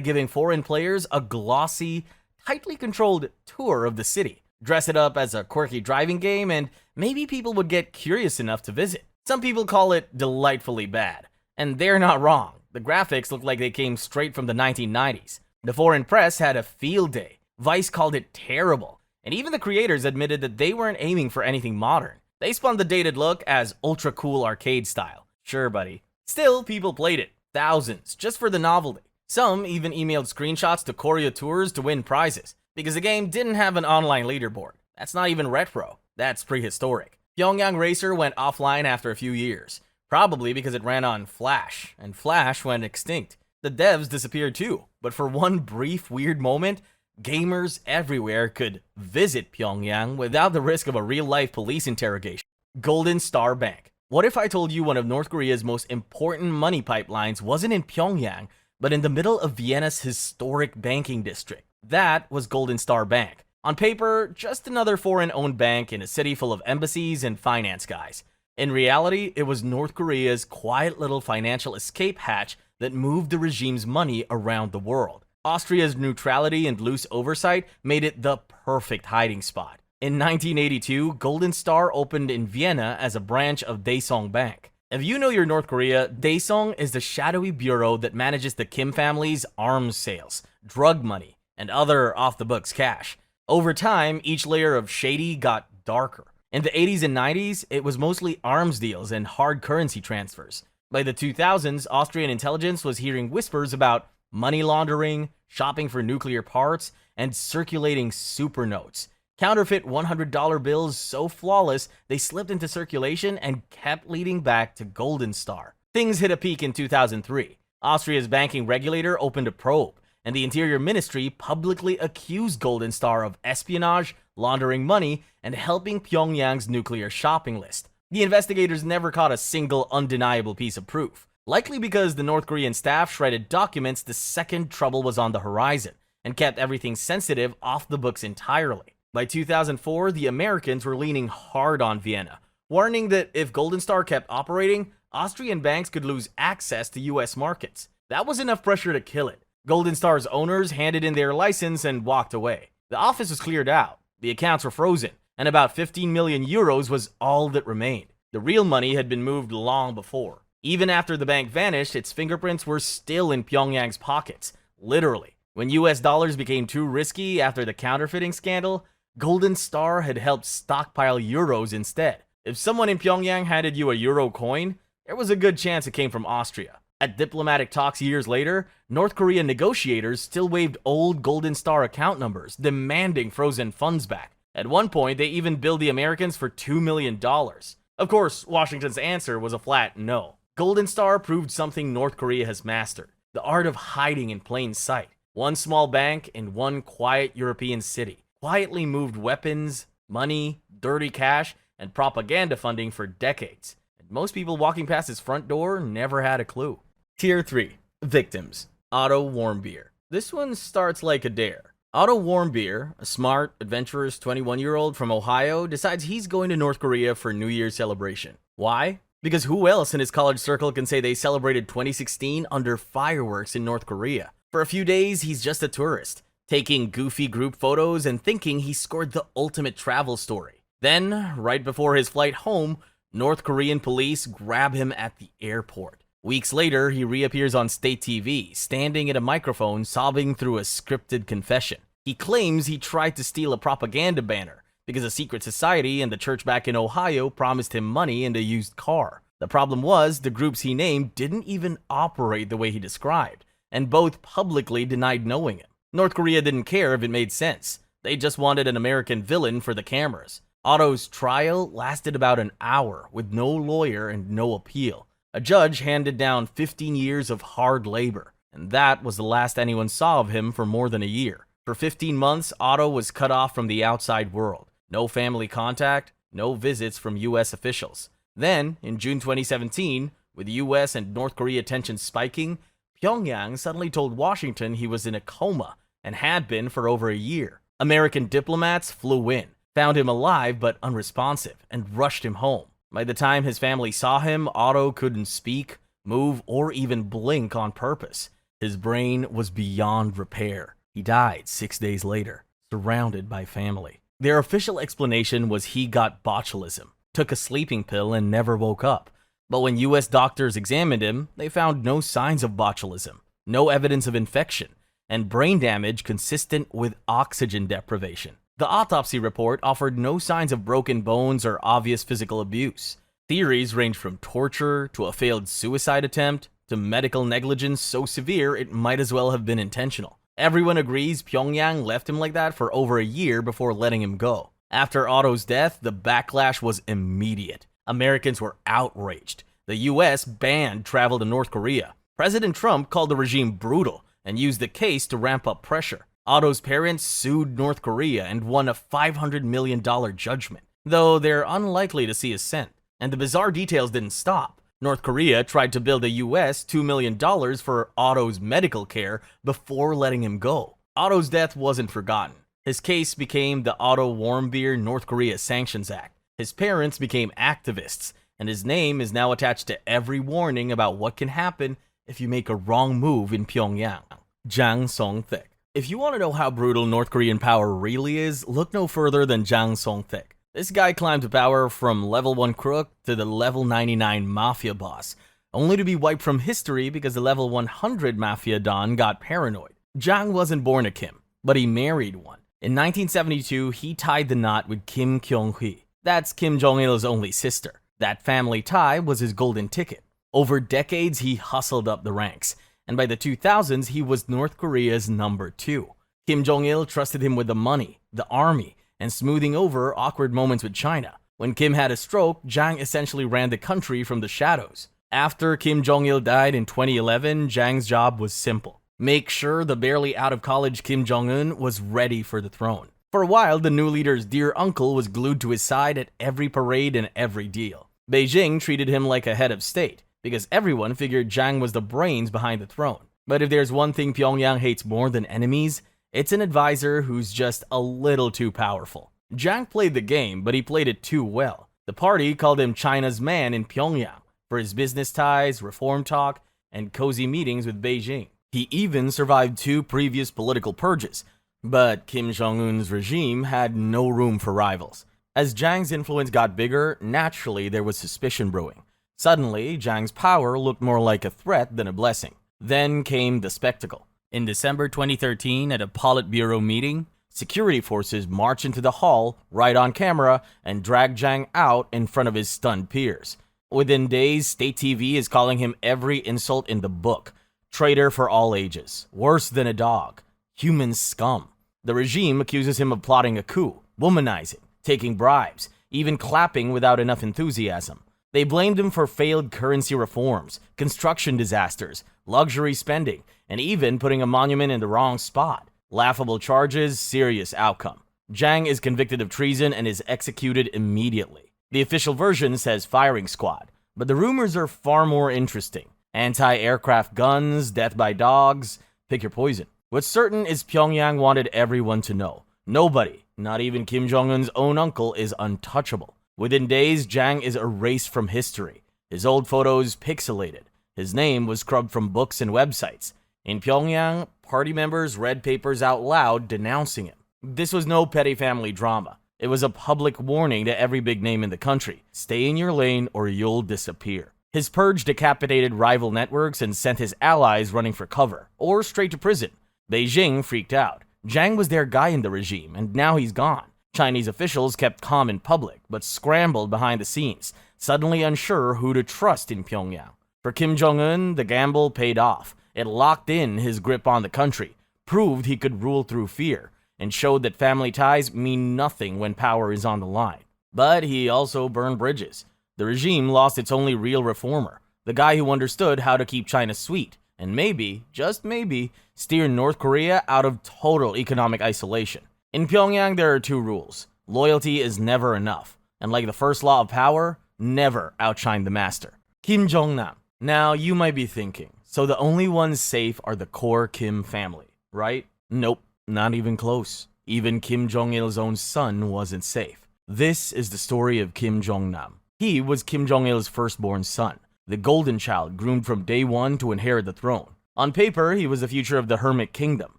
giving foreign players a glossy, tightly controlled tour of the city. Dress it up as a quirky driving game, and maybe people would get curious enough to visit. Some people call it delightfully bad, and they're not wrong. The graphics look like they came straight from the 1990s. The foreign press had a field day. Vice called it terrible, and even the creators admitted that they weren't aiming for anything modern. They spun the dated look as ultra-cool arcade style. Sure, buddy. Still, people played it. Thousands, just for the novelty. Some even emailed screenshots to Koryo Tours to win prizes, because the game didn't have an online leaderboard. That's not even retro. That's prehistoric. Pyongyang Racer went offline after a few years, probably because it ran on Flash, and Flash went extinct. The devs disappeared too, but for one brief weird moment, gamers everywhere could visit Pyongyang without the risk of a real-life police interrogation. Golden Star Bank. What if I told you one of North Korea's most important money pipelines wasn't in Pyongyang, but in the middle of Vienna's historic banking district? That was Golden Star Bank. On paper, just another foreign-owned bank in a city full of embassies and finance guys. In reality, it was North Korea's quiet little financial escape hatch that moved the regime's money around the world. Austria's neutrality and loose oversight made it the perfect hiding spot. In 1982, Golden Star opened in Vienna as a branch of Daesung Bank. If you know your North Korea, Daesung is the shadowy bureau that manages the Kim family's arms sales, drug money, and other off-the-books cash. Over time, each layer of shady got darker. In the 80s and 90s, it was mostly arms deals and hard currency transfers. By the 2000s, Austrian intelligence was hearing whispers about money laundering, shopping for nuclear parts, and circulating super notes. Counterfeit $100 bills so flawless, they slipped into circulation and kept leading back to Golden Star. Things hit a peak in 2003. Austria's banking regulator opened a probe, and the Interior Ministry publicly accused Golden Star of espionage, laundering money, and helping Pyongyang's nuclear shopping list. The investigators never caught a single undeniable piece of proof, likely because the North Korean staff shredded documents the second trouble was on the horizon, and kept everything sensitive off the books entirely. By 2004, the Americans were leaning hard on Vienna, warning that if Golden Star kept operating, Austrian banks could lose access to US markets. That was enough pressure to kill it. Golden Star's owners handed in their license and walked away. The office was cleared out, the accounts were frozen, and about 15 million euros was all that remained. The real money had been moved long before. Even after the bank vanished, its fingerprints were still in Pyongyang's pockets, literally. When US dollars became too risky after the counterfeiting scandal, Golden Star had helped stockpile euros instead. If someone in Pyongyang handed you a euro coin, there was a good chance it came from Austria. At diplomatic talks years later, North Korean negotiators still waved old Golden Star account numbers, demanding frozen funds back. At one point, they even billed the Americans for $2 million. Of course, Washington's answer was a flat no. Golden Star proved something North Korea has mastered: the art of hiding in plain sight. One small bank in one quiet European city quietly moved weapons, money, dirty cash, and propaganda funding for decades. And most people walking past its front door never had a clue. Tier 3. Victims. Otto Warmbier. This one starts like a dare. Otto Warmbier, a smart, adventurous 21-year-old from Ohio, decides he's going to North Korea for New Year's celebration. Why? Because who else in his college circle can say they celebrated 2016 under fireworks in North Korea? For a few days, he's just a tourist, taking goofy group photos and thinking he scored the ultimate travel story. Then, right before his flight home, North Korean police grab him at the airport. Weeks later, he reappears on state TV, standing at a microphone, sobbing through a scripted confession. He claims he tried to steal a propaganda banner because a secret society and the church back in Ohio promised him money and a used car. The problem was, the groups he named didn't even operate the way he described, and both publicly denied knowing him. North Korea didn't care if it made sense. They just wanted an American villain for the cameras. Otto's trial lasted about an hour with no lawyer and no appeal. A judge handed down 15 years of hard labor, and that was the last anyone saw of him for more than a year. For 15 months, Otto was cut off from the outside world. No family contact, no visits from US officials. Then, in June 2017, with US and North Korea tensions spiking, Pyongyang suddenly told Washington he was in a coma and had been for over a year. American diplomats flew in, found him alive but unresponsive, and rushed him home. By the time his family saw him, Otto couldn't speak, move, or even blink on purpose. His brain was beyond repair. He died 6 days later, surrounded by family. Their official explanation was he got botulism, took a sleeping pill, and never woke up. But when US doctors examined him, they found no signs of botulism, no evidence of infection, and brain damage consistent with oxygen deprivation. The autopsy report offered no signs of broken bones or obvious physical abuse. Theories range from torture to a failed suicide attempt to medical negligence so severe it might as well have been intentional. Everyone agrees Pyongyang left him like that for over a year before letting him go. After Otto's death, the backlash was immediate. Americans were outraged. The US banned travel to North Korea. President Trump called the regime brutal and used the case to ramp up pressure. Otto's parents sued North Korea and won a $500 million judgment, though they're unlikely to see a cent. And the bizarre details didn't stop. North Korea tried to bill the US $2 million for Otto's medical care before letting him go. Otto's death wasn't forgotten. His case became the Otto Warmbier North Korea Sanctions Act. His parents became activists, and his name is now attached to every warning about what can happen if you make a wrong move in Pyongyang. Jang Song-thaek. If you want to know how brutal North Korean power really is, look no further than Jang Song-thaek. This guy climbed to power from level 1 crook to the level 99 mafia boss, only to be wiped from history because the level 100 mafia don got paranoid. Jang wasn't born a Kim, but he married one. In 1972, he tied the knot with Kim Kyung-hee. That's Kim Jong-il's only sister. That family tie was his golden ticket. Over decades, he hustled up the ranks, and by the 2000s, he was North Korea's number 2. Kim Jong-il trusted him with the money, the army, and smoothing over awkward moments with China. When Kim had a stroke, Jang essentially ran the country from the shadows. After Kim Jong-il died in 2011, Jang's job was simple. Make sure the barely out-of-college Kim Jong-un was ready for the throne. For a while, the new leader's dear uncle was glued to his side at every parade and every deal. Beijing treated him like a head of state, because everyone figured Jang was the brains behind the throne. But if there's one thing Pyongyang hates more than enemies, it's an advisor who's just a little too powerful. Jang played the game, but he played it too well. The party called him China's man in Pyongyang for his business ties, reform talk, and cozy meetings with Beijing. He even survived 2 previous political purges, but Kim Jong-un's regime had no room for rivals. As Jang's influence got bigger, naturally there was suspicion brewing. Suddenly, Jang's power looked more like a threat than a blessing. Then came the spectacle. In December 2013, at a Politburo meeting, security forces marched into the hall, right on camera, and dragged Jang out in front of his stunned peers. Within days, state TV is calling him every insult in the book. Traitor for all ages, worse than a dog, human scum. The regime accuses him of plotting a coup, womanizing, taking bribes, even clapping without enough enthusiasm. They blamed him for failed currency reforms, construction disasters, luxury spending, and even putting a monument in the wrong spot. Laughable charges, serious outcome. Jang is convicted of treason and is executed immediately. The official version says firing squad, but the rumors are far more interesting. Anti-aircraft guns, death by dogs, pick your poison. What's certain is Pyongyang wanted everyone to know. Nobody, not even Kim Jong-un's own uncle, is untouchable. Within days, Jang is erased from history. His old photos pixelated. His name was scrubbed from books and websites. In Pyongyang, party members read papers out loud denouncing him. This was no petty family drama. It was a public warning to every big name in the country. Stay in your lane or you'll disappear. His purge decapitated rival networks and sent his allies running for cover, or straight to prison. Beijing freaked out. Jang was their guy in the regime, and now he's gone. Chinese officials kept calm in public, but scrambled behind the scenes, suddenly unsure who to trust in Pyongyang. For Kim Jong-un, the gamble paid off. It locked in his grip on the country, proved he could rule through fear, and showed that family ties mean nothing when power is on the line. But he also burned bridges. The regime lost its only real reformer, the guy who understood how to keep China sweet, and maybe, just maybe, steer North Korea out of total economic isolation. In Pyongyang, there are two rules. Loyalty is never enough, and like the first law of power, never outshine the master. Kim Jong-nam. Now, you might be thinking, so the only ones safe are the core Kim family, right? Nope, not even close. Even Kim Jong-il's own son wasn't safe. This is the story of Kim Jong-nam. He was Kim Jong-il's firstborn son, the golden child groomed from day one to inherit the throne. On paper, he was the future of the Hermit Kingdom.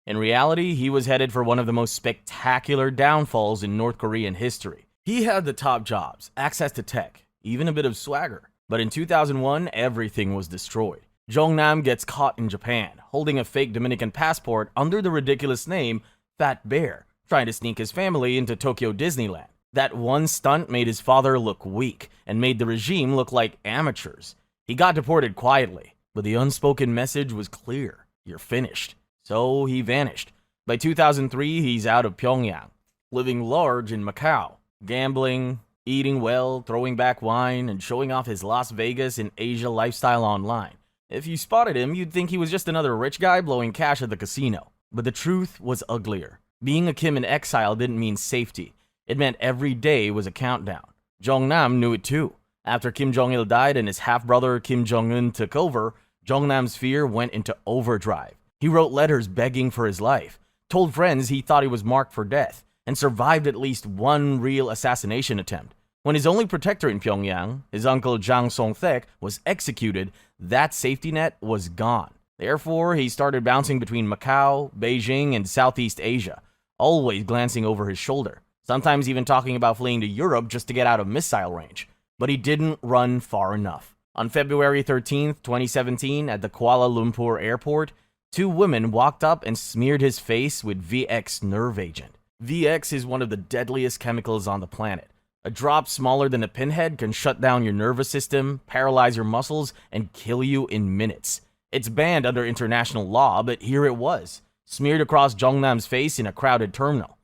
In reality, he was headed for one of the most spectacular downfalls in North Korean history. He had the top jobs, access to tech, even a bit of swagger. But in 2001, everything was destroyed. Jong-nam gets caught in Japan, holding a fake Dominican passport under the ridiculous name Fat Bear, trying to sneak his family into Tokyo Disneyland. That one stunt made his father look weak and made the regime look like amateurs. He got deported quietly, but the unspoken message was clear. You're finished. So he vanished. By 2003, he's out of Pyongyang, living large in Macau, gambling, eating well, throwing back wine, and showing off his Las Vegas and Asia lifestyle online. If you spotted him, you'd think he was just another rich guy blowing cash at the casino. But the truth was uglier. Being a Kim in exile didn't mean safety. It meant every day was a countdown. Jong-nam knew it too. After Kim Jong-il died and his half-brother Kim Jong-un took over, Jong-nam's fear went into overdrive. He wrote letters begging for his life, told friends he thought he was marked for death, and survived at least one real assassination attempt. When his only protector in Pyongyang, his uncle Jang Song-thaek, was executed, that safety net was gone. Therefore, he started bouncing between Macau, Beijing, and Southeast Asia, always glancing over his shoulder, sometimes even talking about fleeing to Europe just to get out of missile range. But he didn't run far enough. On February 13, 2017, at the Kuala Lumpur airport, two women walked up and smeared his face with VX nerve agent. VX is one of the deadliest chemicals on the planet. A drop smaller than a pinhead can shut down your nervous system, paralyze your muscles, and kill you in minutes. It's banned under international law, but here it was, smeared across Jong-nam's face in a crowded terminal.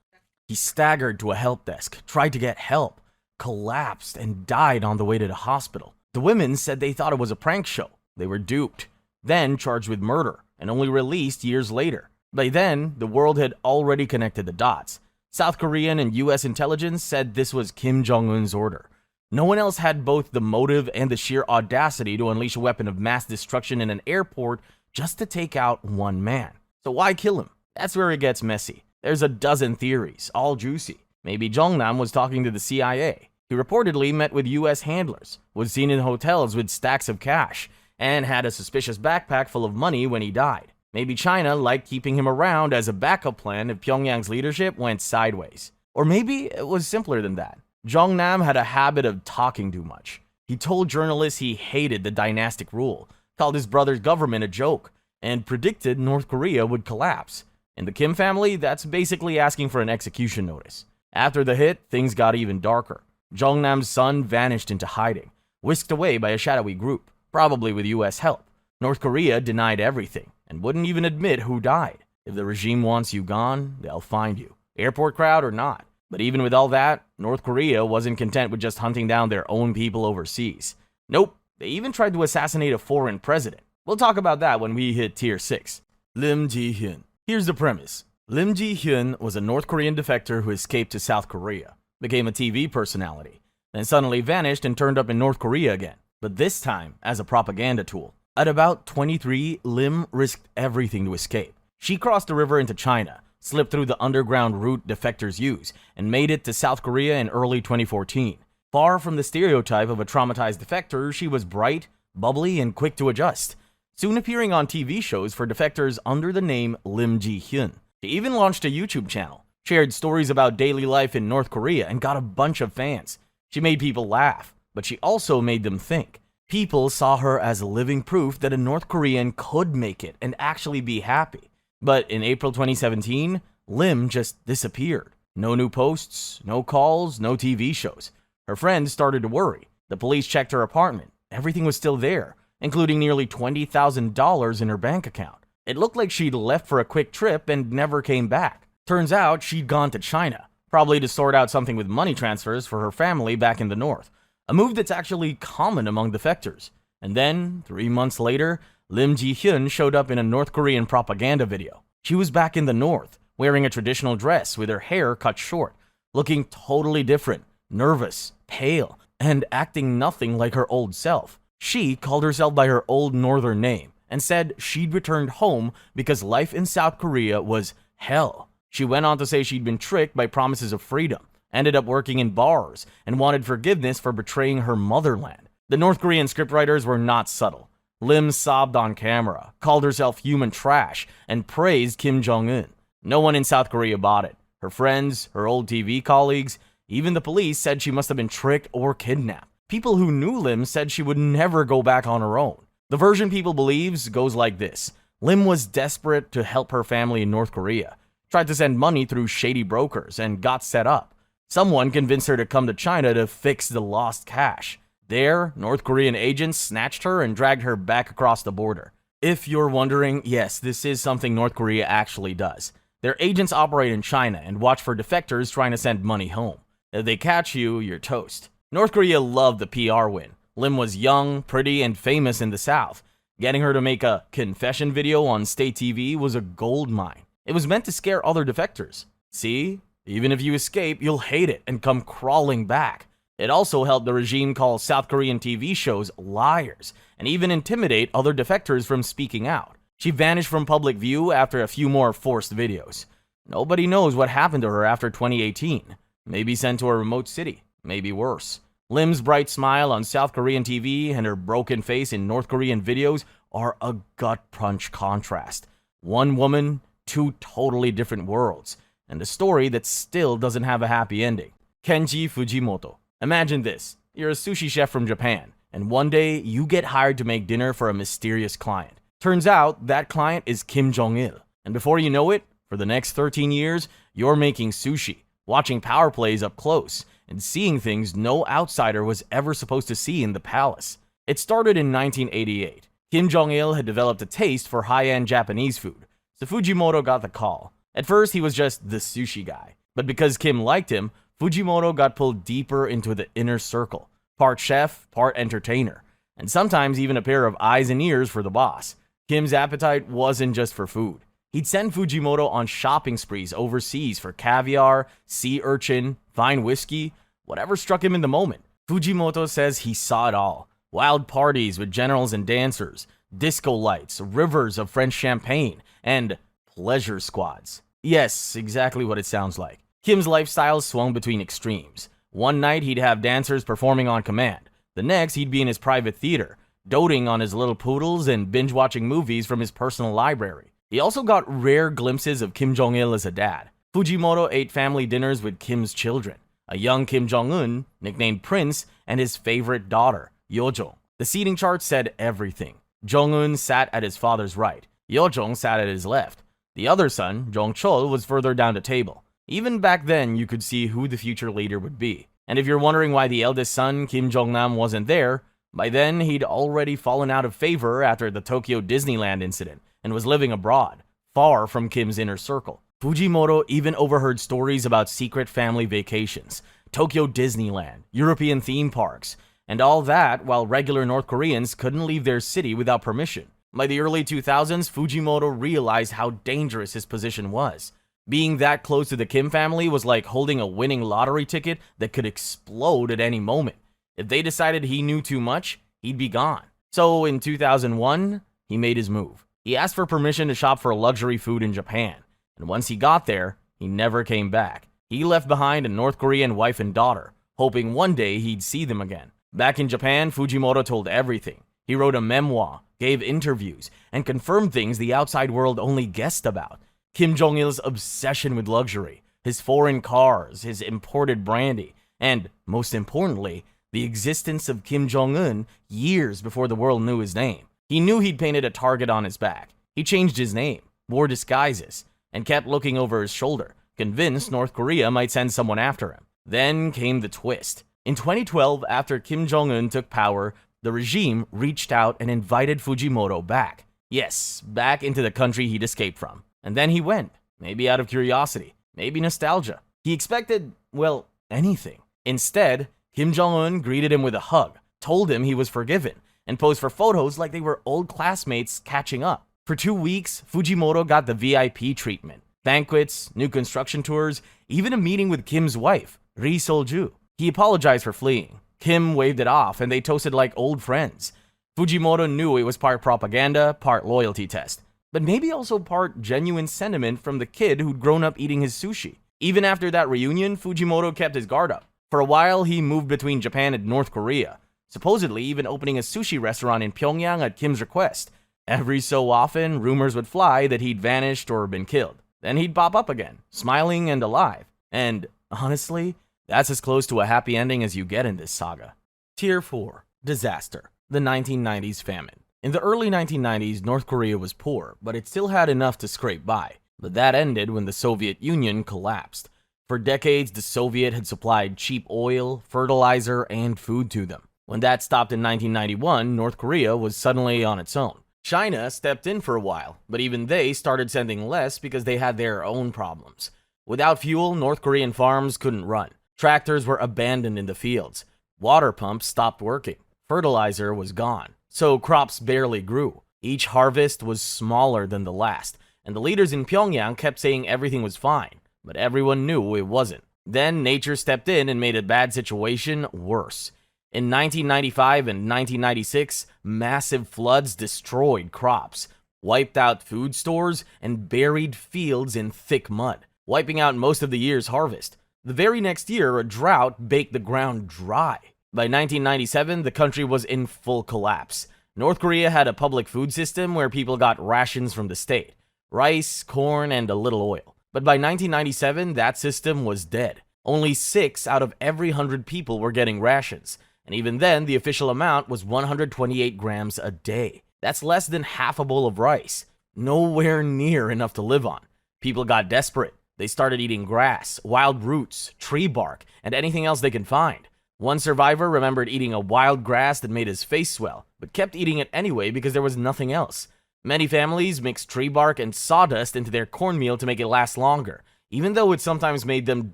He staggered to a help desk, tried to get help, collapsed, and died on the way to the hospital. The women said they thought it was a prank show. They were duped, then charged with murder, and only released years later. By then, the world had already connected the dots. South Korean and US intelligence said this was Kim Jong-un's order. No one else had both the motive and the sheer audacity to unleash a weapon of mass destruction in an airport just to take out one man. So why kill him? That's where it gets messy. There's a dozen theories, all juicy. Maybe Jong-nam was talking to the CIA. He reportedly met with US handlers, was seen in hotels with stacks of cash, and had a suspicious backpack full of money when he died. Maybe China liked keeping him around as a backup plan if Pyongyang's leadership went sideways. Or maybe it was simpler than that. Jong-nam had a habit of talking too much. He told journalists he hated the dynastic rule, called his brother's government a joke, and predicted North Korea would collapse. In the Kim family, that's basically asking for an execution notice. After the hit, things got even darker. Jong-nam's son vanished into hiding, whisked away by a shadowy group, probably with US help. North Korea denied everything, and wouldn't even admit who died. If the regime wants you gone, they'll find you, airport crowd or not. But even with all that, North Korea wasn't content with just hunting down their own people overseas. Nope, they even tried to assassinate a foreign president. We'll talk about that when we hit Tier 6. Lim Ji-hyun. Here's the premise. Lim Ji-hyun was a North Korean defector who escaped to South Korea, became a TV personality, then suddenly vanished and turned up in North Korea again, but this time as a propaganda tool. At about 23, Lim risked everything to escape. She crossed the river into China, slipped through the underground route defectors use, and made it to South Korea in early 2014. Far from the stereotype of a traumatized defector, she was bright, bubbly, and quick to adjust, soon appearing on TV shows for defectors under the name Lim Ji-hyun. She even launched a YouTube channel, shared stories about daily life in North Korea, and got a bunch of fans. She made people laugh, but she also made them think. People saw her as living proof that a North Korean could make it and actually be happy. But in April 2017, Lim just disappeared. No new posts, no calls, no TV shows. Her friends started to worry. The police checked her apartment. Everything was still there, including nearly $20,000 in her bank account. It looked like she'd left for a quick trip and never came back. Turns out she'd gone to China, probably to sort out something with money transfers for her family back in the north, a move that's actually common among defectors. And then, 3 months later, Lim Ji-hyun showed up in a North Korean propaganda video. She was back in the north, wearing a traditional dress with her hair cut short, looking totally different, nervous, pale, and acting nothing like her old self. She called herself by her old northern name and said she'd returned home because life in South Korea was hell. She went on to say she'd been tricked by promises of freedom, ended up working in bars, and wanted forgiveness for betraying her motherland. The North Korean scriptwriters were not subtle. Lim sobbed on camera, called herself human trash, and praised Kim Jong-un. No one in South Korea bought it. Her friends, her old TV colleagues, even the police said she must have been tricked or kidnapped. People who knew Lim said she would never go back on her own. The version people believes goes like this. Lim was desperate to help her family in North Korea, tried to send money through shady brokers, and got set up. Someone convinced her to come to China to fix the lost cash. There, North Korean agents snatched her and dragged her back across the border. If you're wondering, yes, this is something North Korea actually does. Their agents operate in China and watch for defectors trying to send money home. If they catch you, you're toast. North Korea loved the PR win. Lim was young, pretty, and famous in the South. Getting her to make a confession video on state TV was a gold mine. It was meant to scare other defectors. See? Even if you escape, you'll hate it and come crawling back. It also helped the regime call South Korean TV shows liars and even intimidate other defectors from speaking out. She vanished from public view after a few more forced videos. Nobody knows what happened to her after 2018. Maybe sent to a remote city. Maybe worse. Lim's bright smile on South Korean TV and her broken face in North Korean videos are a gut-punch contrast. One woman, two totally different worlds, and a story that still doesn't have a happy ending. Kenji Fujimoto. Imagine this. You're a sushi chef from Japan, and one day you get hired to make dinner for a mysterious client. Turns out that client is Kim Jong-il, and before you know it, for the next 13 years, you're making sushi, watching power plays up close, and seeing things no outsider was ever supposed to see in the palace. It started in 1988. Kim Jong-il had developed a taste for high-end Japanese food, so Fujimoto got the call. At first, he was just the sushi guy, but because Kim liked him, Fujimoto got pulled deeper into the inner circle, part chef, part entertainer, and sometimes even a pair of eyes and ears for the boss. Kim's appetite wasn't just for food. He'd send Fujimoto on shopping sprees overseas for caviar, sea urchin, fine whiskey, whatever struck him in the moment. Fujimoto says he saw it all. Wild parties with generals and dancers, disco lights, rivers of French champagne, and pleasure squads. Yes, exactly what it sounds like. Kim's lifestyle swung between extremes. One night he'd have dancers performing on command. The next he'd be in his private theater, doting on his little poodles and binge-watching movies from his personal library. He also got rare glimpses of Kim Jong-il as a dad. Fujimoto ate family dinners with Kim's children, a young Kim Jong-un, nicknamed Prince, and his favorite daughter, Yo-jong. The seating chart said everything. Jong-un sat at his father's right. Yo-jong sat at his left. The other son, Jong-chol, was further down the table. Even back then, you could see who the future leader would be. And if you're wondering why the eldest son, Kim Jong-nam, wasn't there, by then he'd already fallen out of favor after the Tokyo Disneyland incident and was living abroad, far from Kim's inner circle. Fujimoto even overheard stories about secret family vacations, Tokyo Disneyland, European theme parks, and all that while regular North Koreans couldn't leave their city without permission. By the early 2000s, Fujimoto realized how dangerous his position was. Being that close to the Kim family was like holding a winning lottery ticket that could explode at any moment. If they decided he knew too much, he'd be gone. So in 2001, he made his move. He asked for permission to shop for luxury food in Japan, and once he got there, he never came back. He left behind a North Korean wife and daughter, hoping one day he'd see them again. Back in Japan, Fujimoto told everything. He wrote a memoir, gave interviews, and confirmed things the outside world only guessed about. Kim Jong-il's obsession with luxury, his foreign cars, his imported brandy, and, most importantly, the existence of Kim Jong-un years before the world knew his name. He knew he'd painted a target on his back. He changed his name, wore disguises, and kept looking over his shoulder, convinced North Korea might send someone after him. Then came the twist. In 2012, after Kim Jong-un took power, the regime reached out and invited Fujimoto back. Yes, back into the country he'd escaped from. And then he went, maybe out of curiosity, maybe nostalgia. He expected, well, anything. Instead, Kim Jong-un greeted him with a hug, told him he was forgiven, and posed for photos like they were old classmates catching up. For 2 weeks, Fujimoto got the VIP treatment. Banquets, new construction tours, even a meeting with Kim's wife, Ri Sol-ju. He apologized for fleeing. Kim waved it off, and they toasted like old friends. Fujimoto knew it was part propaganda, part loyalty test, but maybe also part genuine sentiment from the kid who'd grown up eating his sushi. Even after that reunion, Fujimoto kept his guard up. For a while, he moved between Japan and North Korea, supposedly even opening a sushi restaurant in Pyongyang at Kim's request. Every so often, rumors would fly that he'd vanished or been killed. Then he'd pop up again, smiling and alive. And honestly, that's as close to a happy ending as you get in this saga. Tier 4. Disaster. The 1990s famine. In the early 1990s, North Korea was poor, but it still had enough to scrape by. But that ended when the Soviet Union collapsed. For decades, the Soviet had supplied cheap oil, fertilizer, and food to them. When that stopped in 1991, North Korea was suddenly on its own. China stepped in for a while, but even they started sending less because they had their own problems. Without fuel, North Korean farms couldn't run. Tractors were abandoned in the fields. Water pumps stopped working. Fertilizer was gone, so crops barely grew. Each harvest was smaller than the last, and the leaders in Pyongyang kept saying everything was fine, but everyone knew it wasn't. Then nature stepped in and made a bad situation worse. In 1995 and 1996, massive floods destroyed crops, wiped out food stores, and buried fields in thick mud, wiping out most of the year's harvest. The very next year, a drought baked the ground dry. By 1997, the country was in full collapse. North Korea had a public food system where people got rations from the state, rice, corn, and a little oil. But by 1997, that system was dead. Only 6 out of every 100 people were getting rations. And even then, the official amount was 128 grams a day. That's less than half a bowl of rice. Nowhere near enough to live on. People got desperate. They started eating grass, wild roots, tree bark, and anything else they could find. One survivor remembered eating a wild grass that made his face swell, but kept eating it anyway because there was nothing else. Many families mixed tree bark and sawdust into their cornmeal to make it last longer, even though it sometimes made them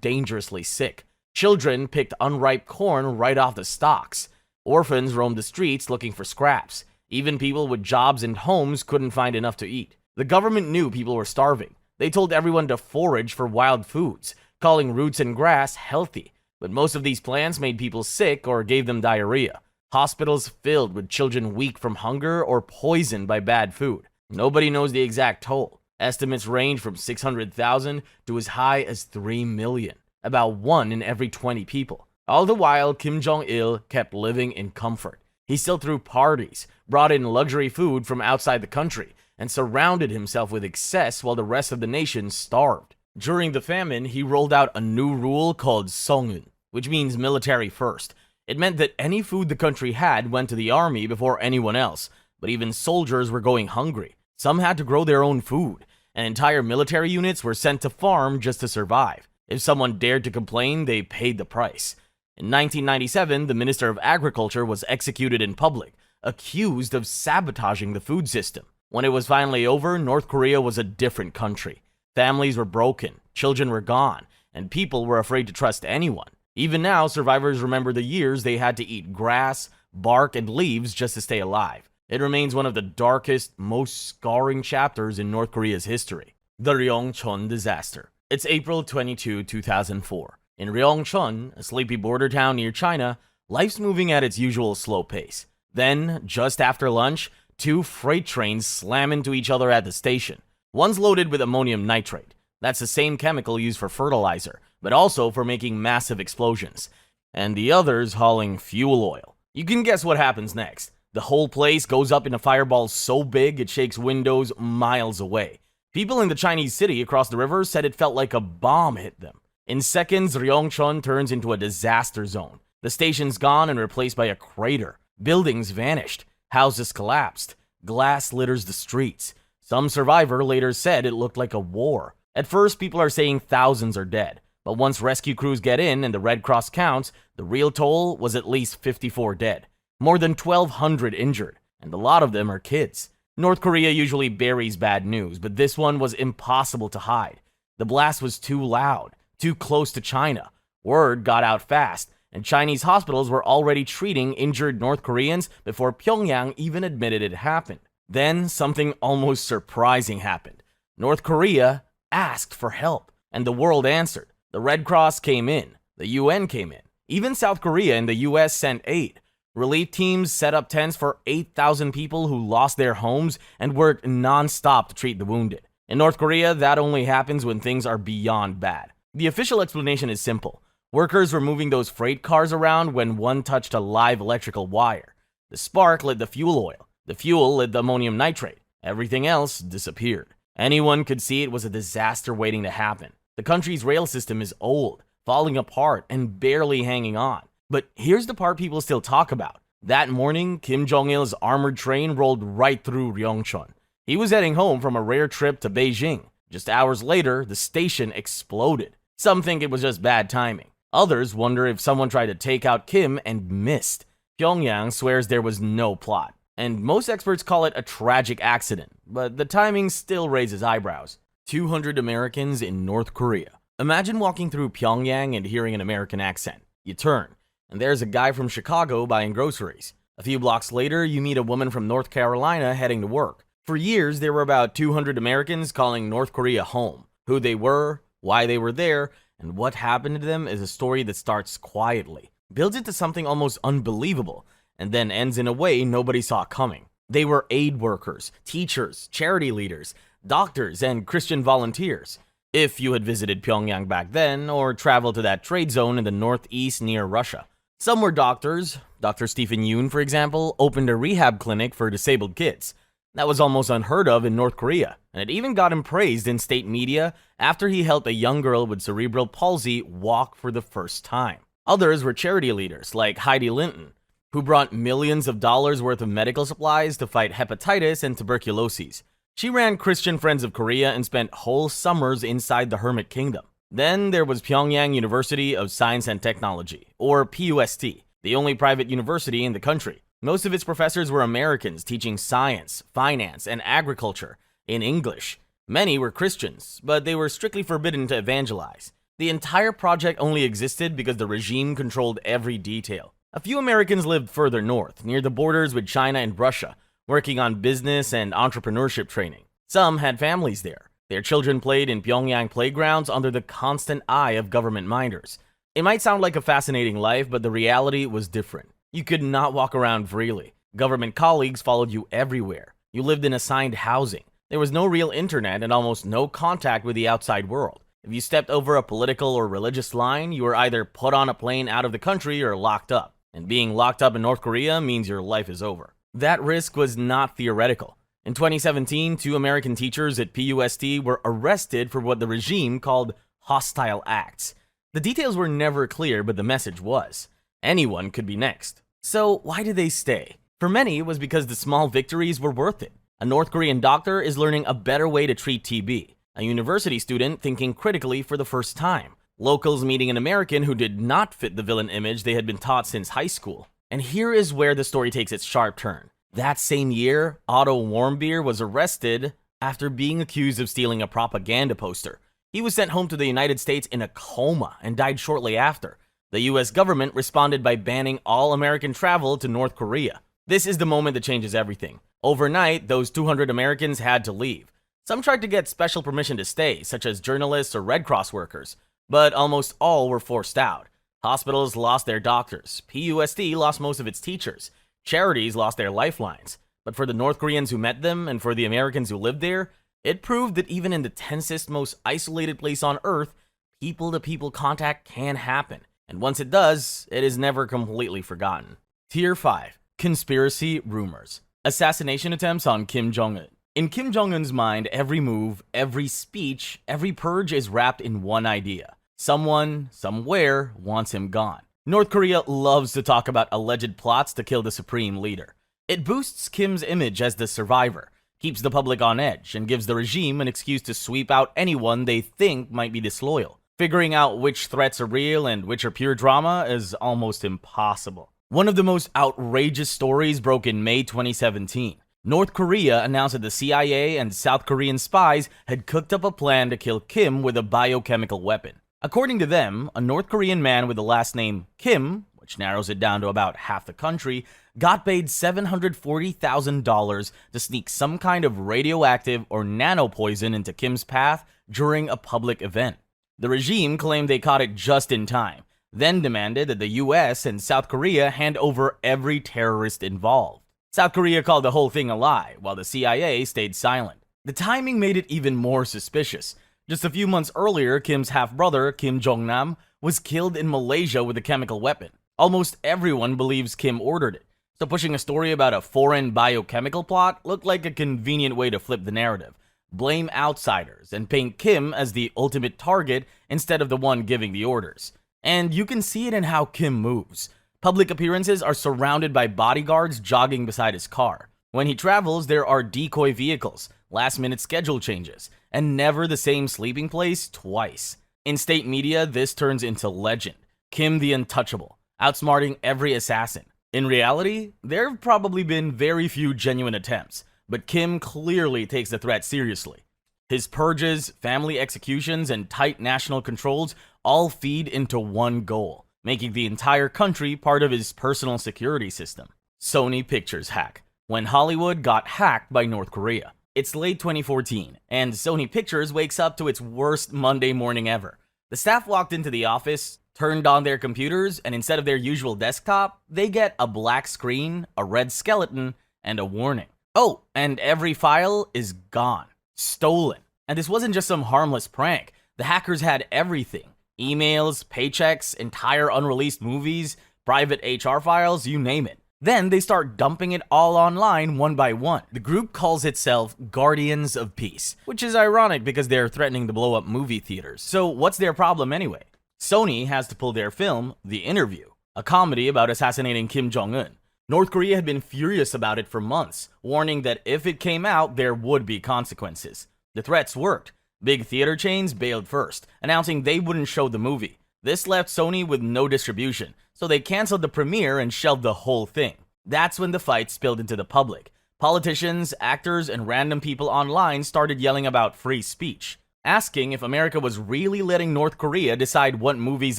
dangerously sick. Children picked unripe corn right off the stalks. Orphans roamed the streets looking for scraps. Even people with jobs and homes couldn't find enough to eat. The government knew people were starving. They told everyone to forage for wild foods, calling roots and grass healthy. But most of these plants made people sick or gave them diarrhea. Hospitals filled with children weak from hunger or poisoned by bad food. Nobody knows the exact toll. Estimates range from 600,000 to as high as 3 million. About 1 in every 20 people. All the while, Kim Jong-il kept living in comfort. He still threw parties, brought in luxury food from outside the country, and surrounded himself with excess while the rest of the nation starved. During the famine, he rolled out a new rule called Jong-un, which means military first. It meant that any food the country had went to the army before anyone else, but even soldiers were going hungry. Some had to grow their own food, and entire military units were sent to farm just to survive. If someone dared to complain, they paid the price. In 1997, the Minister of Agriculture was executed in public, accused of sabotaging the food system. When it was finally over, North Korea was a different country. Families were broken, children were gone, and people were afraid to trust anyone. Even now, survivors remember the years they had to eat grass, bark, and leaves just to stay alive. It remains one of the darkest, most scarring chapters in North Korea's history. The Ryongchon Disaster. It's April 22, 2004. In Ryongchon, a sleepy border town near China, life's moving at its usual slow pace. Then, just after lunch, two freight trains slam into each other at the station. One's loaded with ammonium nitrate. That's the same chemical used for fertilizer, but also for making massive explosions. And the other's hauling fuel oil. You can guess what happens next. The whole place goes up in a fireball so big it shakes windows miles away. People in the Chinese city across the river said it felt like a bomb hit them. In seconds, Ryongchon turns into a disaster zone. The station's gone and replaced by a crater. Buildings vanished. Houses collapsed. Glass litters the streets. Some survivor later said it looked like a war. At first, people are saying thousands are dead. But once rescue crews get in and the Red Cross counts, the real toll was at least 54 dead. More than 1,200 injured, and a lot of them are kids. North Korea usually buries bad news, but this one was impossible to hide. The blast was too loud, too close to China. Word got out fast, and Chinese hospitals were already treating injured North Koreans before Pyongyang even admitted it happened. Then something almost surprising happened. North Korea asked for help, and the world answered. The Red Cross came in, the UN came in. Even South Korea and the US sent aid. Relief teams set up tents for 8,000 people who lost their homes and worked non-stop to treat the wounded. In North Korea, that only happens when things are beyond bad. The official explanation is simple. Workers were moving those freight cars around when one touched a live electrical wire. The spark lit the fuel oil. The fuel lit the ammonium nitrate. Everything else disappeared. Anyone could see it was a disaster waiting to happen. The country's rail system is old, falling apart, and barely hanging on. But here's the part people still talk about. That morning, Kim Jong-il's armored train rolled right through Ryongchon. He was heading home from a rare trip to Beijing. Just hours later, the station exploded. Some think it was just bad timing. Others wonder if someone tried to take out Kim and missed. Pyongyang swears there was no plot. And most experts call it a tragic accident, but the timing still raises eyebrows. 200 Americans in North Korea. Imagine walking through Pyongyang and hearing an American accent. You turn, and there's a guy from Chicago buying groceries. A few blocks later, you meet a woman from North Carolina heading to work. For years, there were about 200 Americans calling North Korea home. Who they were, why they were there, and what happened to them is a story that starts quietly, builds into something almost unbelievable, and then ends in a way nobody saw coming. They were aid workers, teachers, charity leaders, doctors, and Christian volunteers. If you had visited Pyongyang back then, or traveled to that trade zone in the northeast near Russia. Some were doctors. Dr. Stephen Yoon, for example, opened a rehab clinic for disabled kids. That was almost unheard of in North Korea, and it even got him praised in state media after he helped a young girl with cerebral palsy walk for the first time. Others were charity leaders like Heidi Linton, who brought millions of dollars worth of medical supplies to fight hepatitis and tuberculosis. She ran Christian Friends of Korea and spent whole summers inside the Hermit Kingdom. Then there was Pyongyang University of Science and Technology, or PUST, the only private university in the country. Most of its professors were Americans teaching science, finance, and agriculture in English. Many were Christians, but they were strictly forbidden to evangelize. The entire project only existed because the regime controlled every detail. A few Americans lived further north, near the borders with China and Russia, working on business and entrepreneurship training. Some had families there. Their children played in Pyongyang playgrounds under the constant eye of government minders. It might sound like a fascinating life, but the reality was different. You could not walk around freely. Government colleagues followed you everywhere. You lived in assigned housing. There was no real internet and almost no contact with the outside world. If you stepped over a political or religious line, you were either put on a plane out of the country or locked up. And being locked up in North Korea means your life is over. That risk was not theoretical. In 2017, 2 American teachers at PUST were arrested for what the regime called hostile acts. The details were never clear, but the message was. Anyone could be next. So why did they stay? For many, it was because the small victories were worth it. A North Korean doctor is learning a better way to treat TB. A university student thinking critically for the first time. Locals meeting an American who did not fit the villain image they had been taught since high school. And here is where the story takes its sharp turn. That same year, Otto Warmbier was arrested after being accused of stealing a propaganda poster. He was sent home to the United States in a coma and died shortly after. The US government responded by banning all American travel to North Korea. This is the moment that changes everything. Overnight, those 200 Americans had to leave. Some tried to get special permission to stay, such as journalists or Red Cross workers, but almost all were forced out. Hospitals lost their doctors. PUST lost most of its teachers. Charities lost their lifelines. But for the North Koreans who met them and for the Americans who lived there, it proved that even in the tensest, most isolated place on Earth, people-to-people contact can happen. And once it does, it is never completely forgotten. Tier 5. Conspiracy Rumors. Assassination attempts on Kim Jong-un. In Kim Jong-un's mind, every move, every speech, every purge is wrapped in one idea. Someone, somewhere, wants him gone. North Korea loves to talk about alleged plots to kill the supreme leader. It boosts Kim's image as the survivor, keeps the public on edge, and gives the regime an excuse to sweep out anyone they think might be disloyal. Figuring out which threats are real and which are pure drama is almost impossible. One of the most outrageous stories broke in May 2017. North Korea announced that the CIA and South Korean spies had cooked up a plan to kill Kim with a biochemical weapon. According to them, a North Korean man with the last name Kim, which narrows it down to about half the country, got paid $740,000 to sneak some kind of radioactive or nanopoison into Kim's path during a public event. The regime claimed they caught it just in time, then demanded that the US and South Korea hand over every terrorist involved. South Korea called the whole thing a lie, while the CIA stayed silent. The timing made it even more suspicious. Just a few months earlier, Kim's half-brother, Kim Jong-nam, was killed in Malaysia with a chemical weapon. Almost everyone believes Kim ordered it, so pushing a story about a foreign biochemical plot looked like a convenient way to flip the narrative, blame outsiders, and paint Kim as the ultimate target instead of the one giving the orders. And you can see it in how Kim moves. Public appearances are surrounded by bodyguards jogging beside his car. When he travels, there are decoy vehicles, last-minute schedule changes, and never the same sleeping place twice. In state media, this turns into legend. Kim the Untouchable, outsmarting every assassin. In reality, there have probably been very few genuine attempts, but Kim clearly takes the threat seriously. His purges, family executions, and tight national controls all feed into one goal: making the entire country part of his personal security system. Sony Pictures hack. When Hollywood got hacked by North Korea. It's late 2014, and Sony Pictures wakes up to its worst Monday morning ever. The staff walked into the office, turned on their computers, and instead of their usual desktop, they get a black screen, a red skeleton, and a warning. Oh, and every file is gone. Stolen. And this wasn't just some harmless prank. The hackers had everything. Emails, paychecks, entire unreleased movies, private HR files, you name it. Then they start dumping it all online one by one. The group calls itself Guardians of Peace, which is ironic because they're threatening to blow up movie theaters. So what's their problem anyway? Sony has to pull their film, The Interview, a comedy about assassinating Kim Jong-un. North Korea had been furious about it for months, warning that if it came out, there would be consequences. The threats worked. Big theater chains bailed first, announcing they wouldn't show the movie. This left Sony with no distribution, so they canceled the premiere and shelved the whole thing. That's when the fight spilled into the public. Politicians, actors, and random people online started yelling about free speech, asking if America was really letting North Korea decide what movies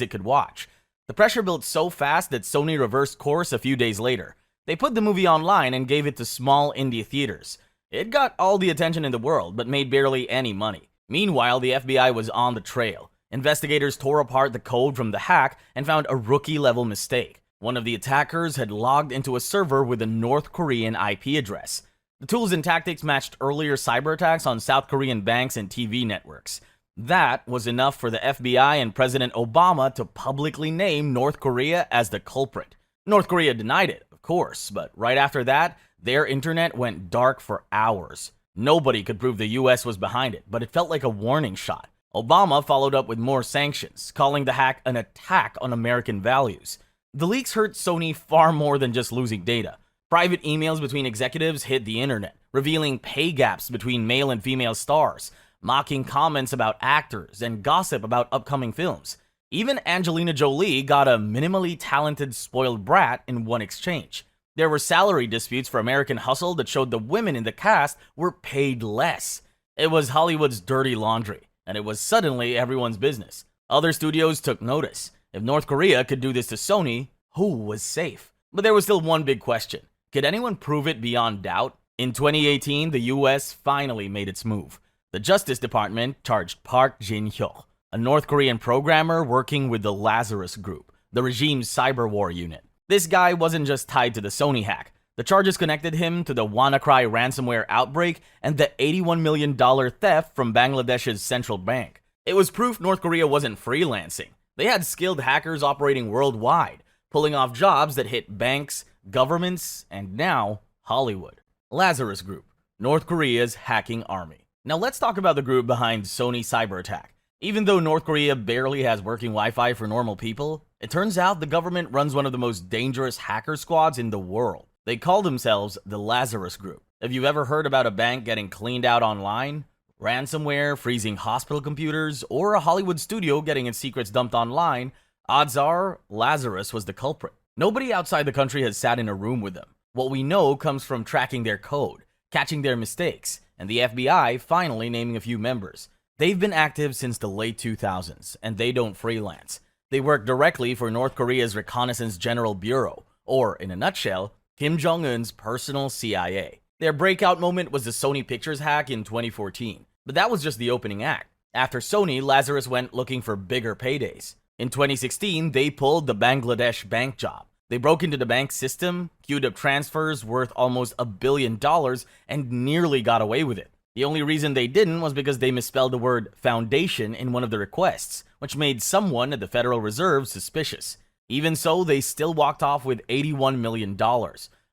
it could watch. The pressure built so fast that Sony reversed course a few days later. They put the movie online and gave it to small indie theaters. It got all the attention in the world, but made barely any money. Meanwhile, the FBI was on the trail. Investigators tore apart the code from the hack and found a rookie-level mistake. One of the attackers had logged into a server with a North Korean IP address. The tools and tactics matched earlier cyber attacks on South Korean banks and TV networks. That was enough for the FBI and President Obama to publicly name North Korea as the culprit. North Korea denied it, of course, but right after that, their internet went dark for hours. Nobody could prove the US was behind it, but it felt like a warning shot. Obama followed up with more sanctions, calling the hack an attack on American values. The leaks hurt Sony far more than just losing data. Private emails between executives hit the internet, revealing pay gaps between male and female stars, mocking comments about actors, and gossip about upcoming films. Even Angelina Jolie got a minimally talented spoiled brat in one exchange. There were salary disputes for American Hustle that showed the women in the cast were paid less. It was Hollywood's dirty laundry, and it was suddenly everyone's business. Other studios took notice. If North Korea could do this to Sony, who was safe? But there was still one big question. Could anyone prove it beyond doubt? In 2018, the US finally made its move. The Justice Department charged Park Jin-hyuk, a North Korean programmer working with the Lazarus group, the regime's cyber war unit. This guy wasn't just tied to the Sony hack. The charges connected him to the WannaCry ransomware outbreak and the $81 million theft from Bangladesh's central bank. It was proof North Korea wasn't freelancing. They had skilled hackers operating worldwide, pulling off jobs that hit banks, governments, and now Hollywood. Lazarus Group, North Korea's hacking army. Now let's talk about the group behind Sony cyber attack. Even though North Korea barely has working Wi-Fi for normal people, it turns out the government runs one of the most dangerous hacker squads in the world. They call themselves the Lazarus Group. Have you ever heard about a bank getting cleaned out online? Ransomware, freezing hospital computers, or a Hollywood studio getting its secrets dumped online? Odds are, Lazarus was the culprit. Nobody outside the country has sat in a room with them. What we know comes from tracking their code, catching their mistakes, and the FBI finally naming a few members. They've been active since the late 2000s, and they don't freelance. They work directly for North Korea's Reconnaissance General Bureau, or in a nutshell, Kim Jong-un's personal CIA. Their breakout moment was the Sony Pictures hack in 2014, but that was just the opening act. After Sony, Lazarus went looking for bigger paydays. In 2016, they pulled the Bangladesh bank job. They broke into the bank system, queued up transfers worth almost $1 billion, and nearly got away with it. The only reason they didn't was because they misspelled the word foundation in one of the requests, which made someone at the Federal Reserve suspicious. Even so, they still walked off with $81 million.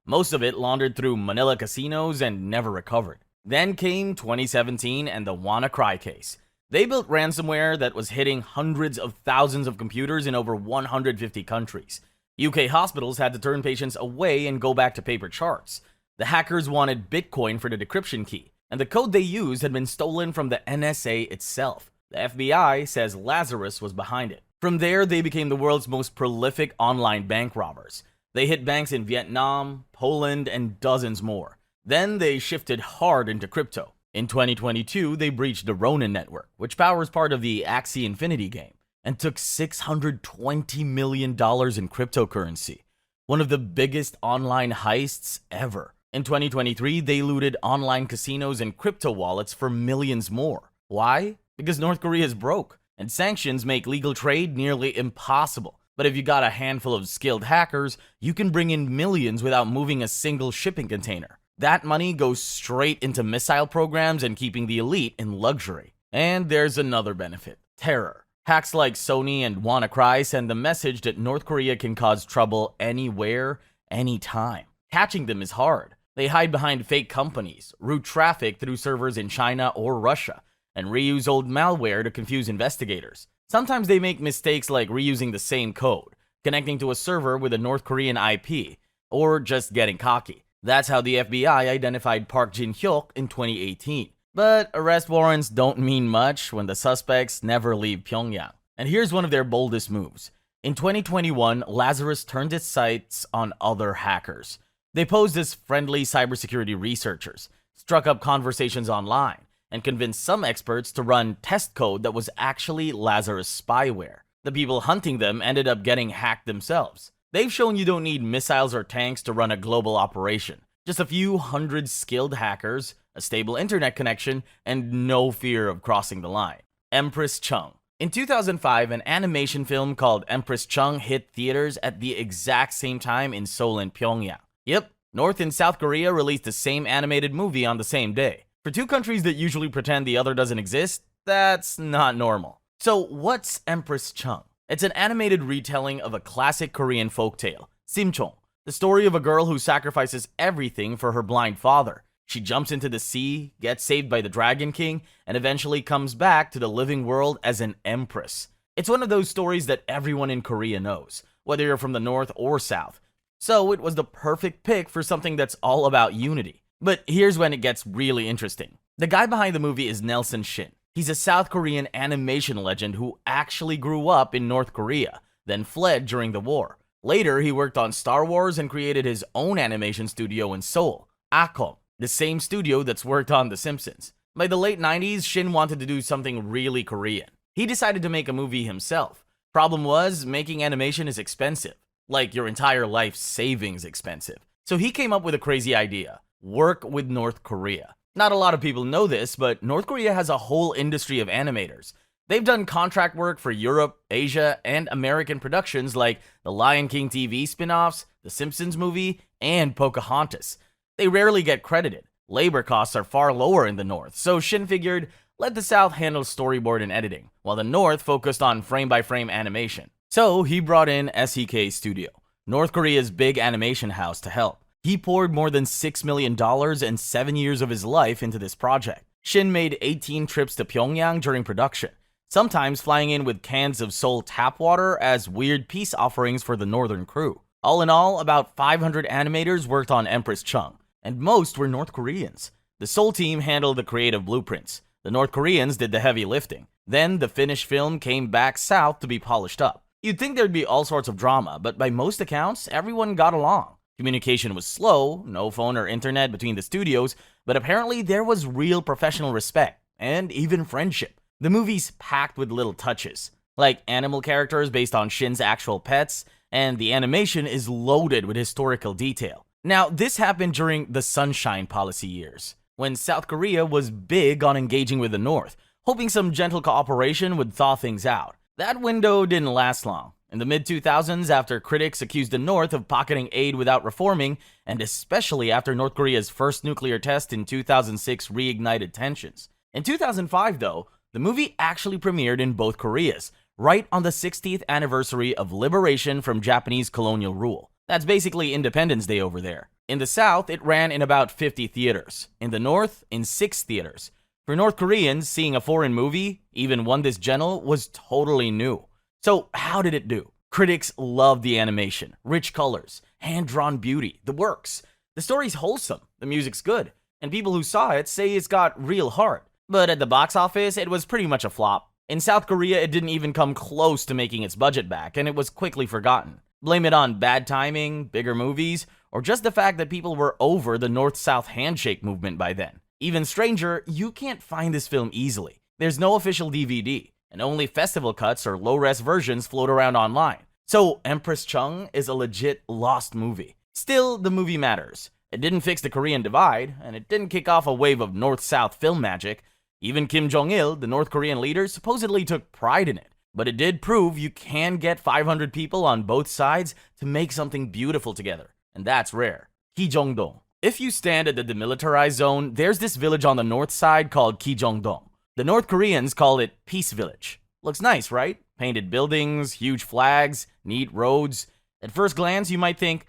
Most of it laundered through Manila casinos and never recovered. Then came 2017 and the WannaCry case. They built ransomware that was hitting hundreds of thousands of computers in over 150 countries. UK hospitals had to turn patients away and go back to paper charts. The hackers wanted Bitcoin for the decryption key, and the code they used had been stolen from the NSA itself. The FBI says Lazarus was behind it. From there, they became the world's most prolific online bank robbers. They hit banks in Vietnam, Poland, and dozens more. Then they shifted hard into crypto. In 2022, they breached the Ronin network, which powers part of the Axie Infinity game, and took $620 million in cryptocurrency, one of the biggest online heists ever. In 2023, they looted online casinos and crypto wallets for millions more. Why? Because North Korea is broke, and sanctions make legal trade nearly impossible. But if you got a handful of skilled hackers, you can bring in millions without moving a single shipping container. That money goes straight into missile programs and keeping the elite in luxury. And there's another benefit: terror. Hacks like Sony and WannaCry send the message that North Korea can cause trouble anywhere, anytime. Catching them is hard. They hide behind fake companies, route traffic through servers in China or Russia, and reuse old malware to confuse investigators. Sometimes they make mistakes like reusing the same code, connecting to a server with a North Korean IP, or just getting cocky. That's how the FBI identified Park Jin-hyuk in 2018. But arrest warrants don't mean much when the suspects never leave Pyongyang. And here's one of their boldest moves. In 2021, Lazarus turned its sights on other hackers. They posed as friendly cybersecurity researchers, struck up conversations online, and convinced some experts to run test code that was actually Lazarus spyware. The people hunting them ended up getting hacked themselves. They've shown you don't need missiles or tanks to run a global operation. Just a few hundred skilled hackers, a stable internet connection, and no fear of crossing the line. Empress Chung. In 2005, an animation film called Empress Chung hit theaters at the exact same time in Seoul and Pyongyang. Yep, North and South Korea released the same animated movie on the same day. For two countries that usually pretend the other doesn't exist, that's not normal. So what's Empress Chung? It's an animated retelling of a classic Korean folktale, Simchong, the story of a girl who sacrifices everything for her blind father. She jumps into the sea, gets saved by the Dragon King, and eventually comes back to the living world as an empress. It's one of those stories that everyone in Korea knows, whether you're from the north or south. So it was the perfect pick for something that's all about unity. But here's when it gets really interesting. The guy behind the movie is Nelson Shin. He's a South Korean animation legend who actually grew up in North Korea, then fled during the war. Later, he worked on Star Wars and created his own animation studio in Seoul, Akom, the same studio that's worked on The Simpsons. By the late 90s, Shin wanted to do something really Korean. He decided to make a movie himself. Problem was, making animation is expensive. Like your entire life savings expensive. So he came up with a crazy idea: work with North Korea. Not a lot of people know this, but North Korea has a whole industry of animators. They've done contract work for Europe, Asia, and American productions like the Lion King TV spin-offs, The Simpsons movie, and Pocahontas. They rarely get credited. Labor costs are far lower in the North, so Shin figured, let the South handle storyboard and editing, while the North focused on frame-by-frame animation. So he brought in SEK Studio, North Korea's big animation house, to help. He poured more than $6 million and 7 years of his life into this project. Shin made 18 trips to Pyongyang during production, sometimes flying in with cans of Seoul tap water as weird peace offerings for the northern crew. All in all, about 500 animators worked on Empress Chung, and most were North Koreans. The Seoul team handled the creative blueprints. The North Koreans did the heavy lifting. Then the finished film came back south to be polished up. You'd think there'd be all sorts of drama, but by most accounts, everyone got along. Communication was slow, no phone or internet between the studios, but apparently there was real professional respect, and even friendship. The movie's packed with little touches, like animal characters based on Shin's actual pets, and the animation is loaded with historical detail. Now, this happened during the Sunshine Policy years, when South Korea was big on engaging with the North, hoping some gentle cooperation would thaw things out. That window didn't last long. In the mid-2000s, after critics accused the North of pocketing aid without reforming, and especially after North Korea's first nuclear test in 2006 reignited tensions. In 2005, though, the movie actually premiered in both Koreas, right on the 60th anniversary of liberation from Japanese colonial rule. That's basically Independence Day over there. In the South, it ran in about 50 theaters. In the North, in 6 theaters. For North Koreans, seeing a foreign movie, even one this gentle, was totally new. So how did it do? Critics loved the animation, rich colors, hand-drawn beauty, the works. The story's wholesome, the music's good, and people who saw it say it's got real heart. But at the box office, it was pretty much a flop. In South Korea, it didn't even come close to making its budget back, and it was quickly forgotten. Blame it on bad timing, bigger movies, or just the fact that people were over the North-South handshake movement by then. Even stranger, you can't find this film easily. There's no official DVD, and only festival cuts or low-res versions float around online. So Empress Chung is a legit lost movie. Still, the movie matters. It didn't fix the Korean divide, and it didn't kick off a wave of North-South film magic. Even Kim Jong-il, the North Korean leader, supposedly took pride in it. But it did prove you can get 500 people on both sides to make something beautiful together, and that's rare. Kijong-dong. If you stand at the Demilitarized Zone, there's this village on the north side called Kijong-dong. The North Koreans call it Peace Village. Looks nice, right? Painted buildings, huge flags, neat roads. At first glance, you might think,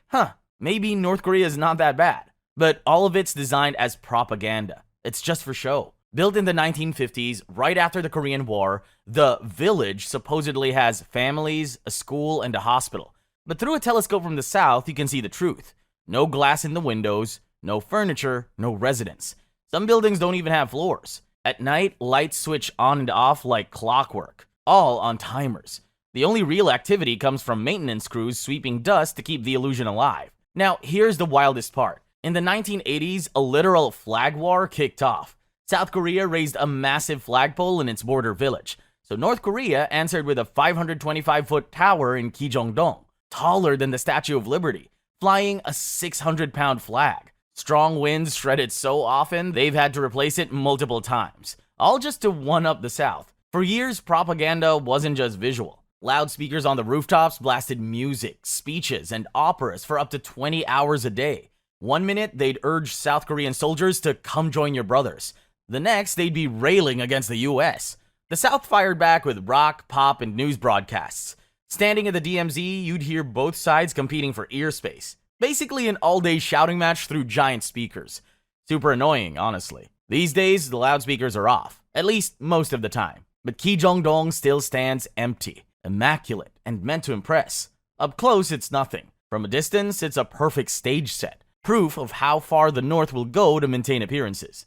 maybe North Korea is not that bad. But all of it's designed as propaganda. It's just for show. Built in the 1950s, right after the Korean War, the village supposedly has families, a school, and a hospital. But through a telescope from the south, you can see the truth. No glass in the windows, no furniture, no residents. Some buildings don't even have floors. At night, lights switch on and off like clockwork, all on timers. The only real activity comes from maintenance crews sweeping dust to keep the illusion alive. Now, here's the wildest part. In the 1980s, a literal flag war kicked off. South Korea raised a massive flagpole in its border village, so North Korea answered with a 525-foot tower in Kijong-dong, taller than the Statue of Liberty, flying a 600-pound flag. Strong winds shred it so often, they've had to replace it multiple times, all just to one-up the South. For years, propaganda wasn't just visual. Loudspeakers on the rooftops blasted music, speeches, and operas for up to 20 hours a day. One minute, they'd urge South Korean soldiers to come join your brothers. The next, they'd be railing against the US. The South fired back with rock, pop, and news broadcasts. Standing at the DMZ, you'd hear both sides competing for ear space. Basically an all-day shouting match through giant speakers. Super annoying, honestly. These days, the loudspeakers are off, at least most of the time. But Kijong-dong still stands empty, immaculate, and meant to impress. Up close, it's nothing. From a distance, it's a perfect stage set. Proof of how far the North will go to maintain appearances.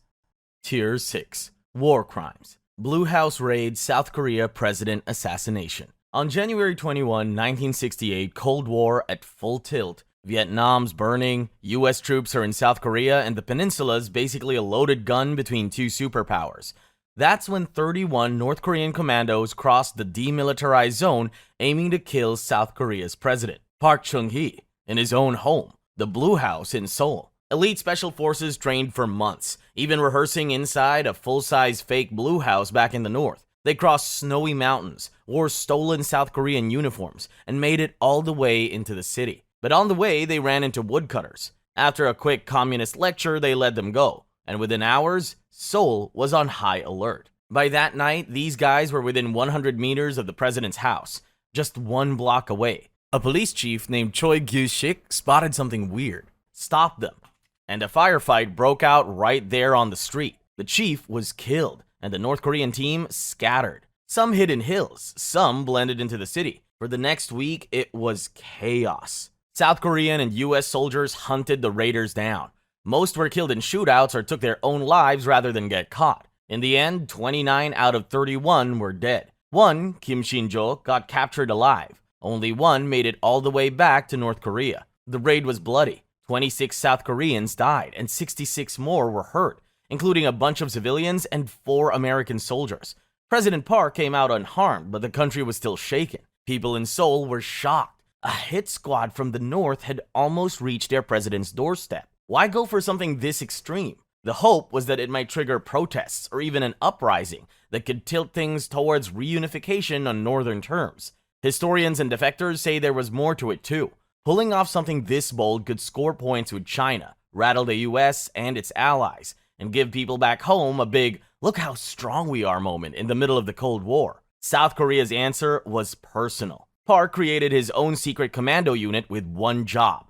Tier 6. War Crimes. Blue House Raid, South Korea President Assassination. On January 21, 1968, Cold War at full tilt. Vietnam's burning, US troops are in South Korea, and the peninsula's basically a loaded gun between two superpowers. That's when 31 North Korean commandos crossed the Demilitarized Zone, aiming to kill South Korea's president, Park Chung-hee, in his own home, the Blue House in Seoul. Elite special forces trained for months, even rehearsing inside a full-size fake Blue House back in the north. They crossed snowy mountains, wore stolen South Korean uniforms, and made it all the way into the city. But on the way, they ran into woodcutters. After a quick communist lecture, they let them go, and within hours, Seoul was on high alert. By that night, these guys were within 100 meters of the president's house, just 1 block away. A police chief named Choi Gyu-sik spotted something weird, stopped them, and a firefight broke out right there on the street. The chief was killed, and the North Korean team scattered. Some hid in hills, some blended into the city. For the next week, it was chaos. South Korean and US soldiers hunted the raiders down. Most were killed in shootouts or took their own lives rather than get caught. In the end, 29 out of 31 were dead. One, Kim Shin-jo, got captured alive. Only one made it all the way back to North Korea. The raid was bloody. 26 South Koreans died and 66 more were hurt, including a bunch of civilians and 4 American soldiers. President Park came out unharmed, but the country was still shaken. People in Seoul were shocked. A hit squad from the north had almost reached their president's doorstep. Why go for something this extreme? The hope was that it might trigger protests or even an uprising that could tilt things towards reunification on northern terms. Historians and defectors say there was more to it too. Pulling off something this bold could score points with China, rattle the US and its allies, and give people back home a big, look how strong we are moment in the middle of the Cold War. South Korea's answer was personal. Park created his own secret commando unit with one job: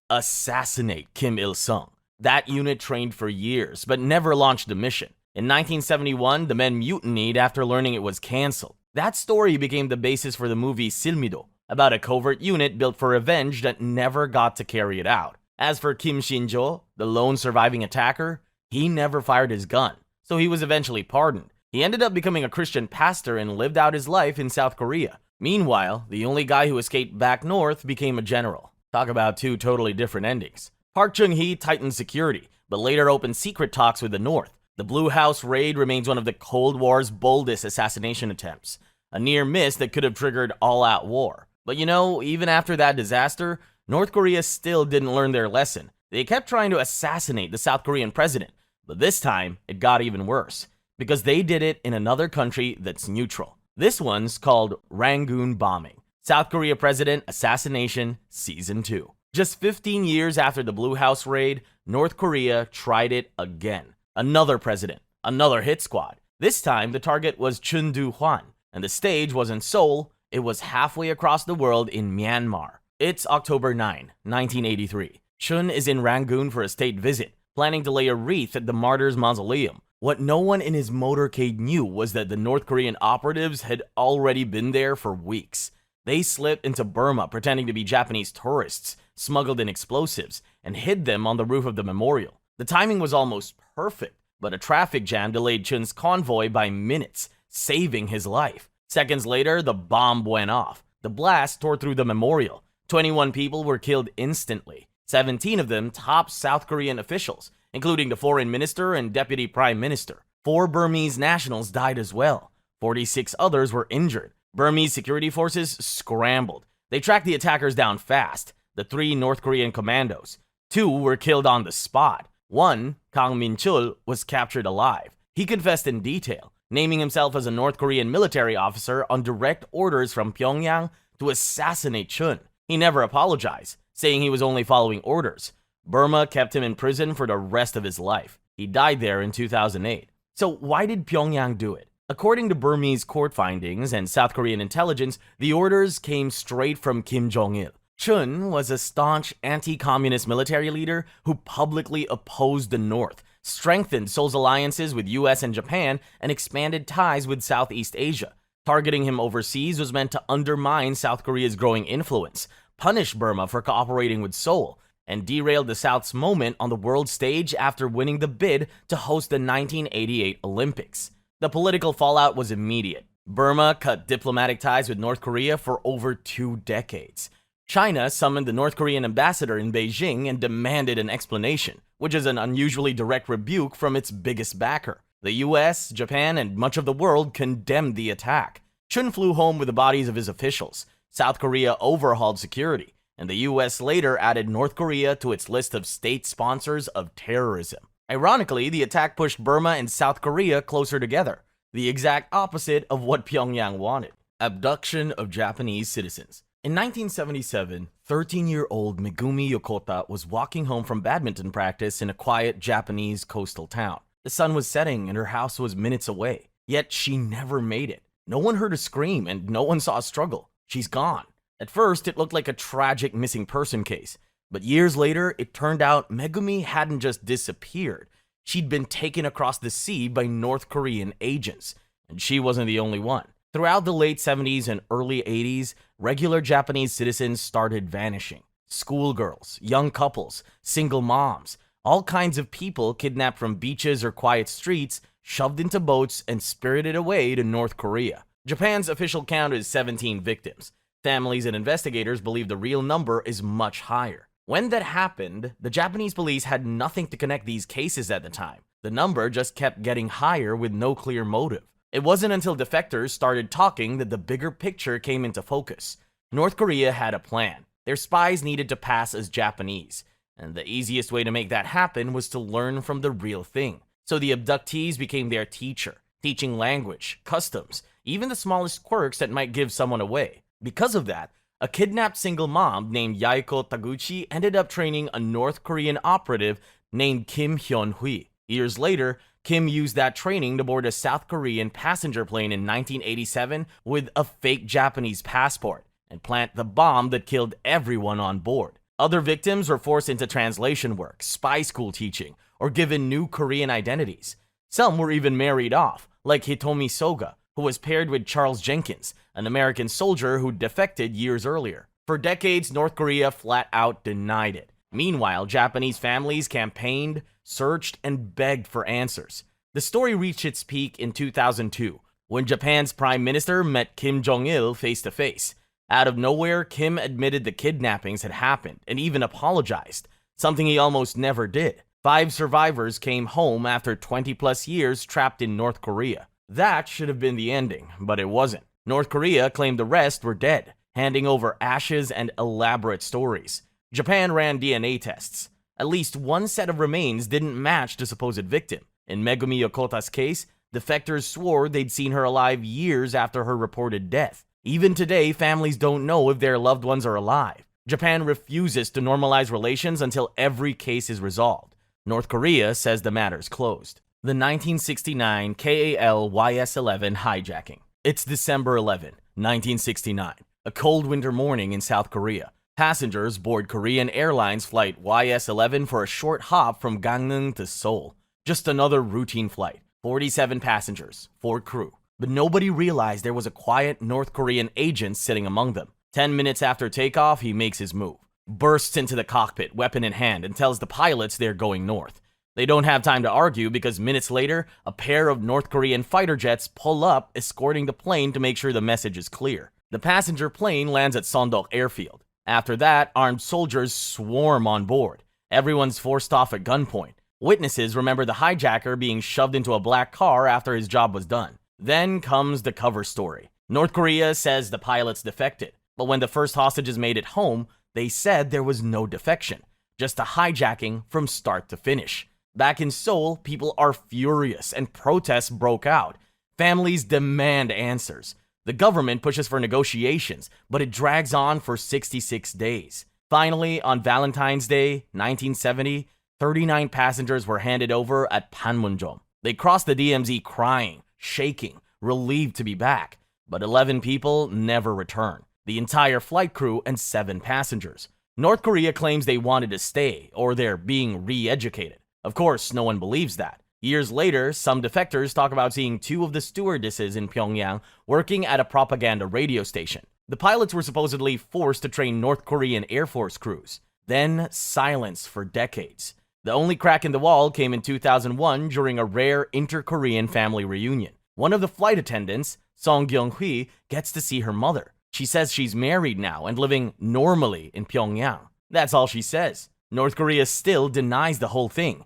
assassinate Kim Il-sung. That unit trained for years, but never launched a mission. In 1971, the men mutinied after learning it was cancelled. That story became the basis for the movie Silmido, about a covert unit built for revenge that never got to carry it out. As for Kim Shin-jo, the lone surviving attacker, he never fired his gun, so he was eventually pardoned. He ended up becoming a Christian pastor and lived out his life in South Korea. Meanwhile, the only guy who escaped back north became a general. Talk about 2 totally different endings. Park Chung-hee tightened security, but later opened secret talks with the North. The Blue House raid remains one of the Cold War's boldest assassination attempts, a near miss that could have triggered all-out war. But you know, even after that disaster, North Korea still didn't learn their lesson. They kept trying to assassinate the South Korean president, but this time it got even worse, because they did it in another country that's neutral. This one's called Rangoon bombing. South Korea President Assassination Season 2. Just 15 years after the Blue House raid, North Korea tried it again. Another president, another hit squad. This time, the target was Chun Do-hwan, and the stage wasn't Seoul, it was halfway across the world in Myanmar. It's October 9, 1983. Chun is in Rangoon for a state visit, planning to lay a wreath at the Martyrs' Mausoleum. What no one in his motorcade knew was that the North Korean operatives had already been there for weeks. They slipped into Burma pretending to be Japanese tourists, smuggled in explosives, and hid them on the roof of the memorial. The timing was almost perfect, but a traffic jam delayed Chun's convoy by minutes, saving his life. Seconds later, the bomb went off. The blast tore through the memorial. 21 people were killed instantly, 17 of them top South Korean officials, including the foreign minister and deputy prime minister. 4 Burmese nationals died as well. 46 others were injured. Burmese security forces scrambled. They tracked the attackers down fast, the 3 North Korean commandos. 2 were killed on the spot. One, Kang Min-chul, was captured alive. He confessed in detail, naming himself as a North Korean military officer on direct orders from Pyongyang to assassinate Chun. He never apologized, saying he was only following orders. Burma kept him in prison for the rest of his life. He died there in 2008. So why did Pyongyang do it? According to Burmese court findings and South Korean intelligence, the orders came straight from Kim Jong-il. Chun was a staunch anti-communist military leader who publicly opposed the North, strengthened Seoul's alliances with US and Japan, and expanded ties with Southeast Asia. Targeting him overseas was meant to undermine South Korea's growing influence, punish Burma for cooperating with Seoul, and derail the South's moment on the world stage after winning the bid to host the 1988 Olympics. The political fallout was immediate. Burma cut diplomatic ties with North Korea for over 2 decades. China summoned the North Korean ambassador in Beijing and demanded an explanation, which is an unusually direct rebuke from its biggest backer. The US, Japan, and much of the world condemned the attack. Chun flew home with the bodies of his officials. South Korea overhauled security, and the US later added North Korea to its list of state sponsors of terrorism. Ironically, the attack pushed Burma and South Korea closer together. the exact opposite of what Pyongyang wanted. Abduction of Japanese citizens. In 1977, 13-year-old Megumi Yokota was walking home from badminton practice in a quiet Japanese coastal town. The sun was setting and her house was minutes away, yet she never made it. No one heard a scream and no one saw a struggle. She's gone. At first, it looked like a tragic missing person case, but years later, it turned out Megumi hadn't just disappeared. She'd been taken across the sea by North Korean agents, and she wasn't the only one. Throughout the late 70s and early 80s, regular Japanese citizens started vanishing. Schoolgirls, young couples, single moms, all kinds of people kidnapped from beaches or quiet streets, shoved into boats, and spirited away to North Korea. Japan's official count is 17 victims. Families and investigators believe the real number is much higher. When that happened, the Japanese police had nothing to connect these cases at the time. The number just kept getting higher with no clear motive. It wasn't until defectors started talking that the bigger picture came into focus. North Korea had a plan. Their spies needed to pass as Japanese, and the easiest way to make that happen was to learn from the real thing. So the abductees became their teacher, teaching language, customs, even the smallest quirks that might give someone away. Because of that, a kidnapped single mom named Yaeko Taguchi ended up training a North Korean operative named Kim Hyun-hui. Years later, Kim used that training to board a South Korean passenger plane in 1987 with a fake Japanese passport and plant the bomb that killed everyone on board. Other victims were forced into translation work, spy school teaching, or given new Korean identities. Some were even married off, like Hitomi Soga, who was paired with Charles Jenkins, an American soldier who defected years earlier. For decades, North Korea flat out denied it. Meanwhile, Japanese families campaigned, searched, and begged for answers. The story reached its peak in 2002, when Japan's Prime Minister met Kim Jong-il face-to-face. Out of nowhere, Kim admitted the kidnappings had happened and even apologized, something he almost never did. 5 survivors came home after 20-plus years trapped in North Korea. That should have been the ending, but it wasn't. North Korea claimed the rest were dead, handing over ashes and elaborate stories. Japan ran DNA tests. At least one set of remains didn't match the supposed victim. In Megumi Yokota's case, defectors swore they'd seen her alive years after her reported death. Even today, families don't know if their loved ones are alive. Japan refuses to normalize relations until every case is resolved. North Korea says the matter's closed. The 1969 KAL YS-11 Hijacking. It's December 11, 1969, a cold winter morning in South Korea. Passengers board Korean Airlines flight YS-11 for a short hop from Gangneung to Seoul. Just another routine flight. 47 passengers, 4 crew. But nobody realized there was a quiet North Korean agent sitting among them. 10 minutes after takeoff, he makes his move. Bursts into the cockpit, weapon in hand, and tells the pilots they're going north. They don't have time to argue because minutes later, a pair of North Korean fighter jets pull up, escorting the plane to make sure the message is clear. The passenger plane lands at Sondok Airfield. After that, armed soldiers swarm on board. Everyone's forced off at gunpoint. Witnesses remember the hijacker being shoved into a black car after his job was done. Then comes the cover story. North Korea says the pilots defected, but when the first hostages made it home, they said there was no defection, just a hijacking from start to finish. Back in Seoul, people are furious and protests broke out. Families demand answers. The government pushes for negotiations, but it drags on for 66 days. Finally, on Valentine's Day, 1970, 39 passengers were handed over at Panmunjom. They crossed the DMZ crying, shaking, relieved to be back. But 11 people never returned. The entire flight crew and 7 passengers. North Korea claims they wanted to stay, or they're being re-educated. Of course, no one believes that. Years later, some defectors talk about seeing 2 of the stewardesses in Pyongyang working at a propaganda radio station. The pilots were supposedly forced to train North Korean Air Force crews. Then, silence for decades. The only crack in the wall came in 2001 during a rare inter-Korean family reunion. One of the flight attendants, Song Kyung-hui, gets to see her mother. She says she's married now and living normally in Pyongyang. That's all she says. North Korea still denies the whole thing.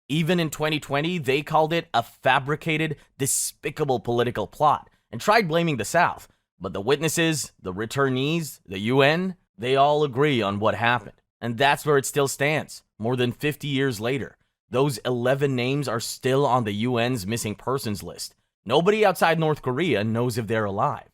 Even in 2020, they called it a fabricated, despicable political plot and tried blaming the South. But the witnesses, the returnees, the UN, they all agree on what happened. And that's where it still stands, more than 50 years later. Those 11 names are still on the UN's missing persons list. Nobody outside North Korea knows if they're alive.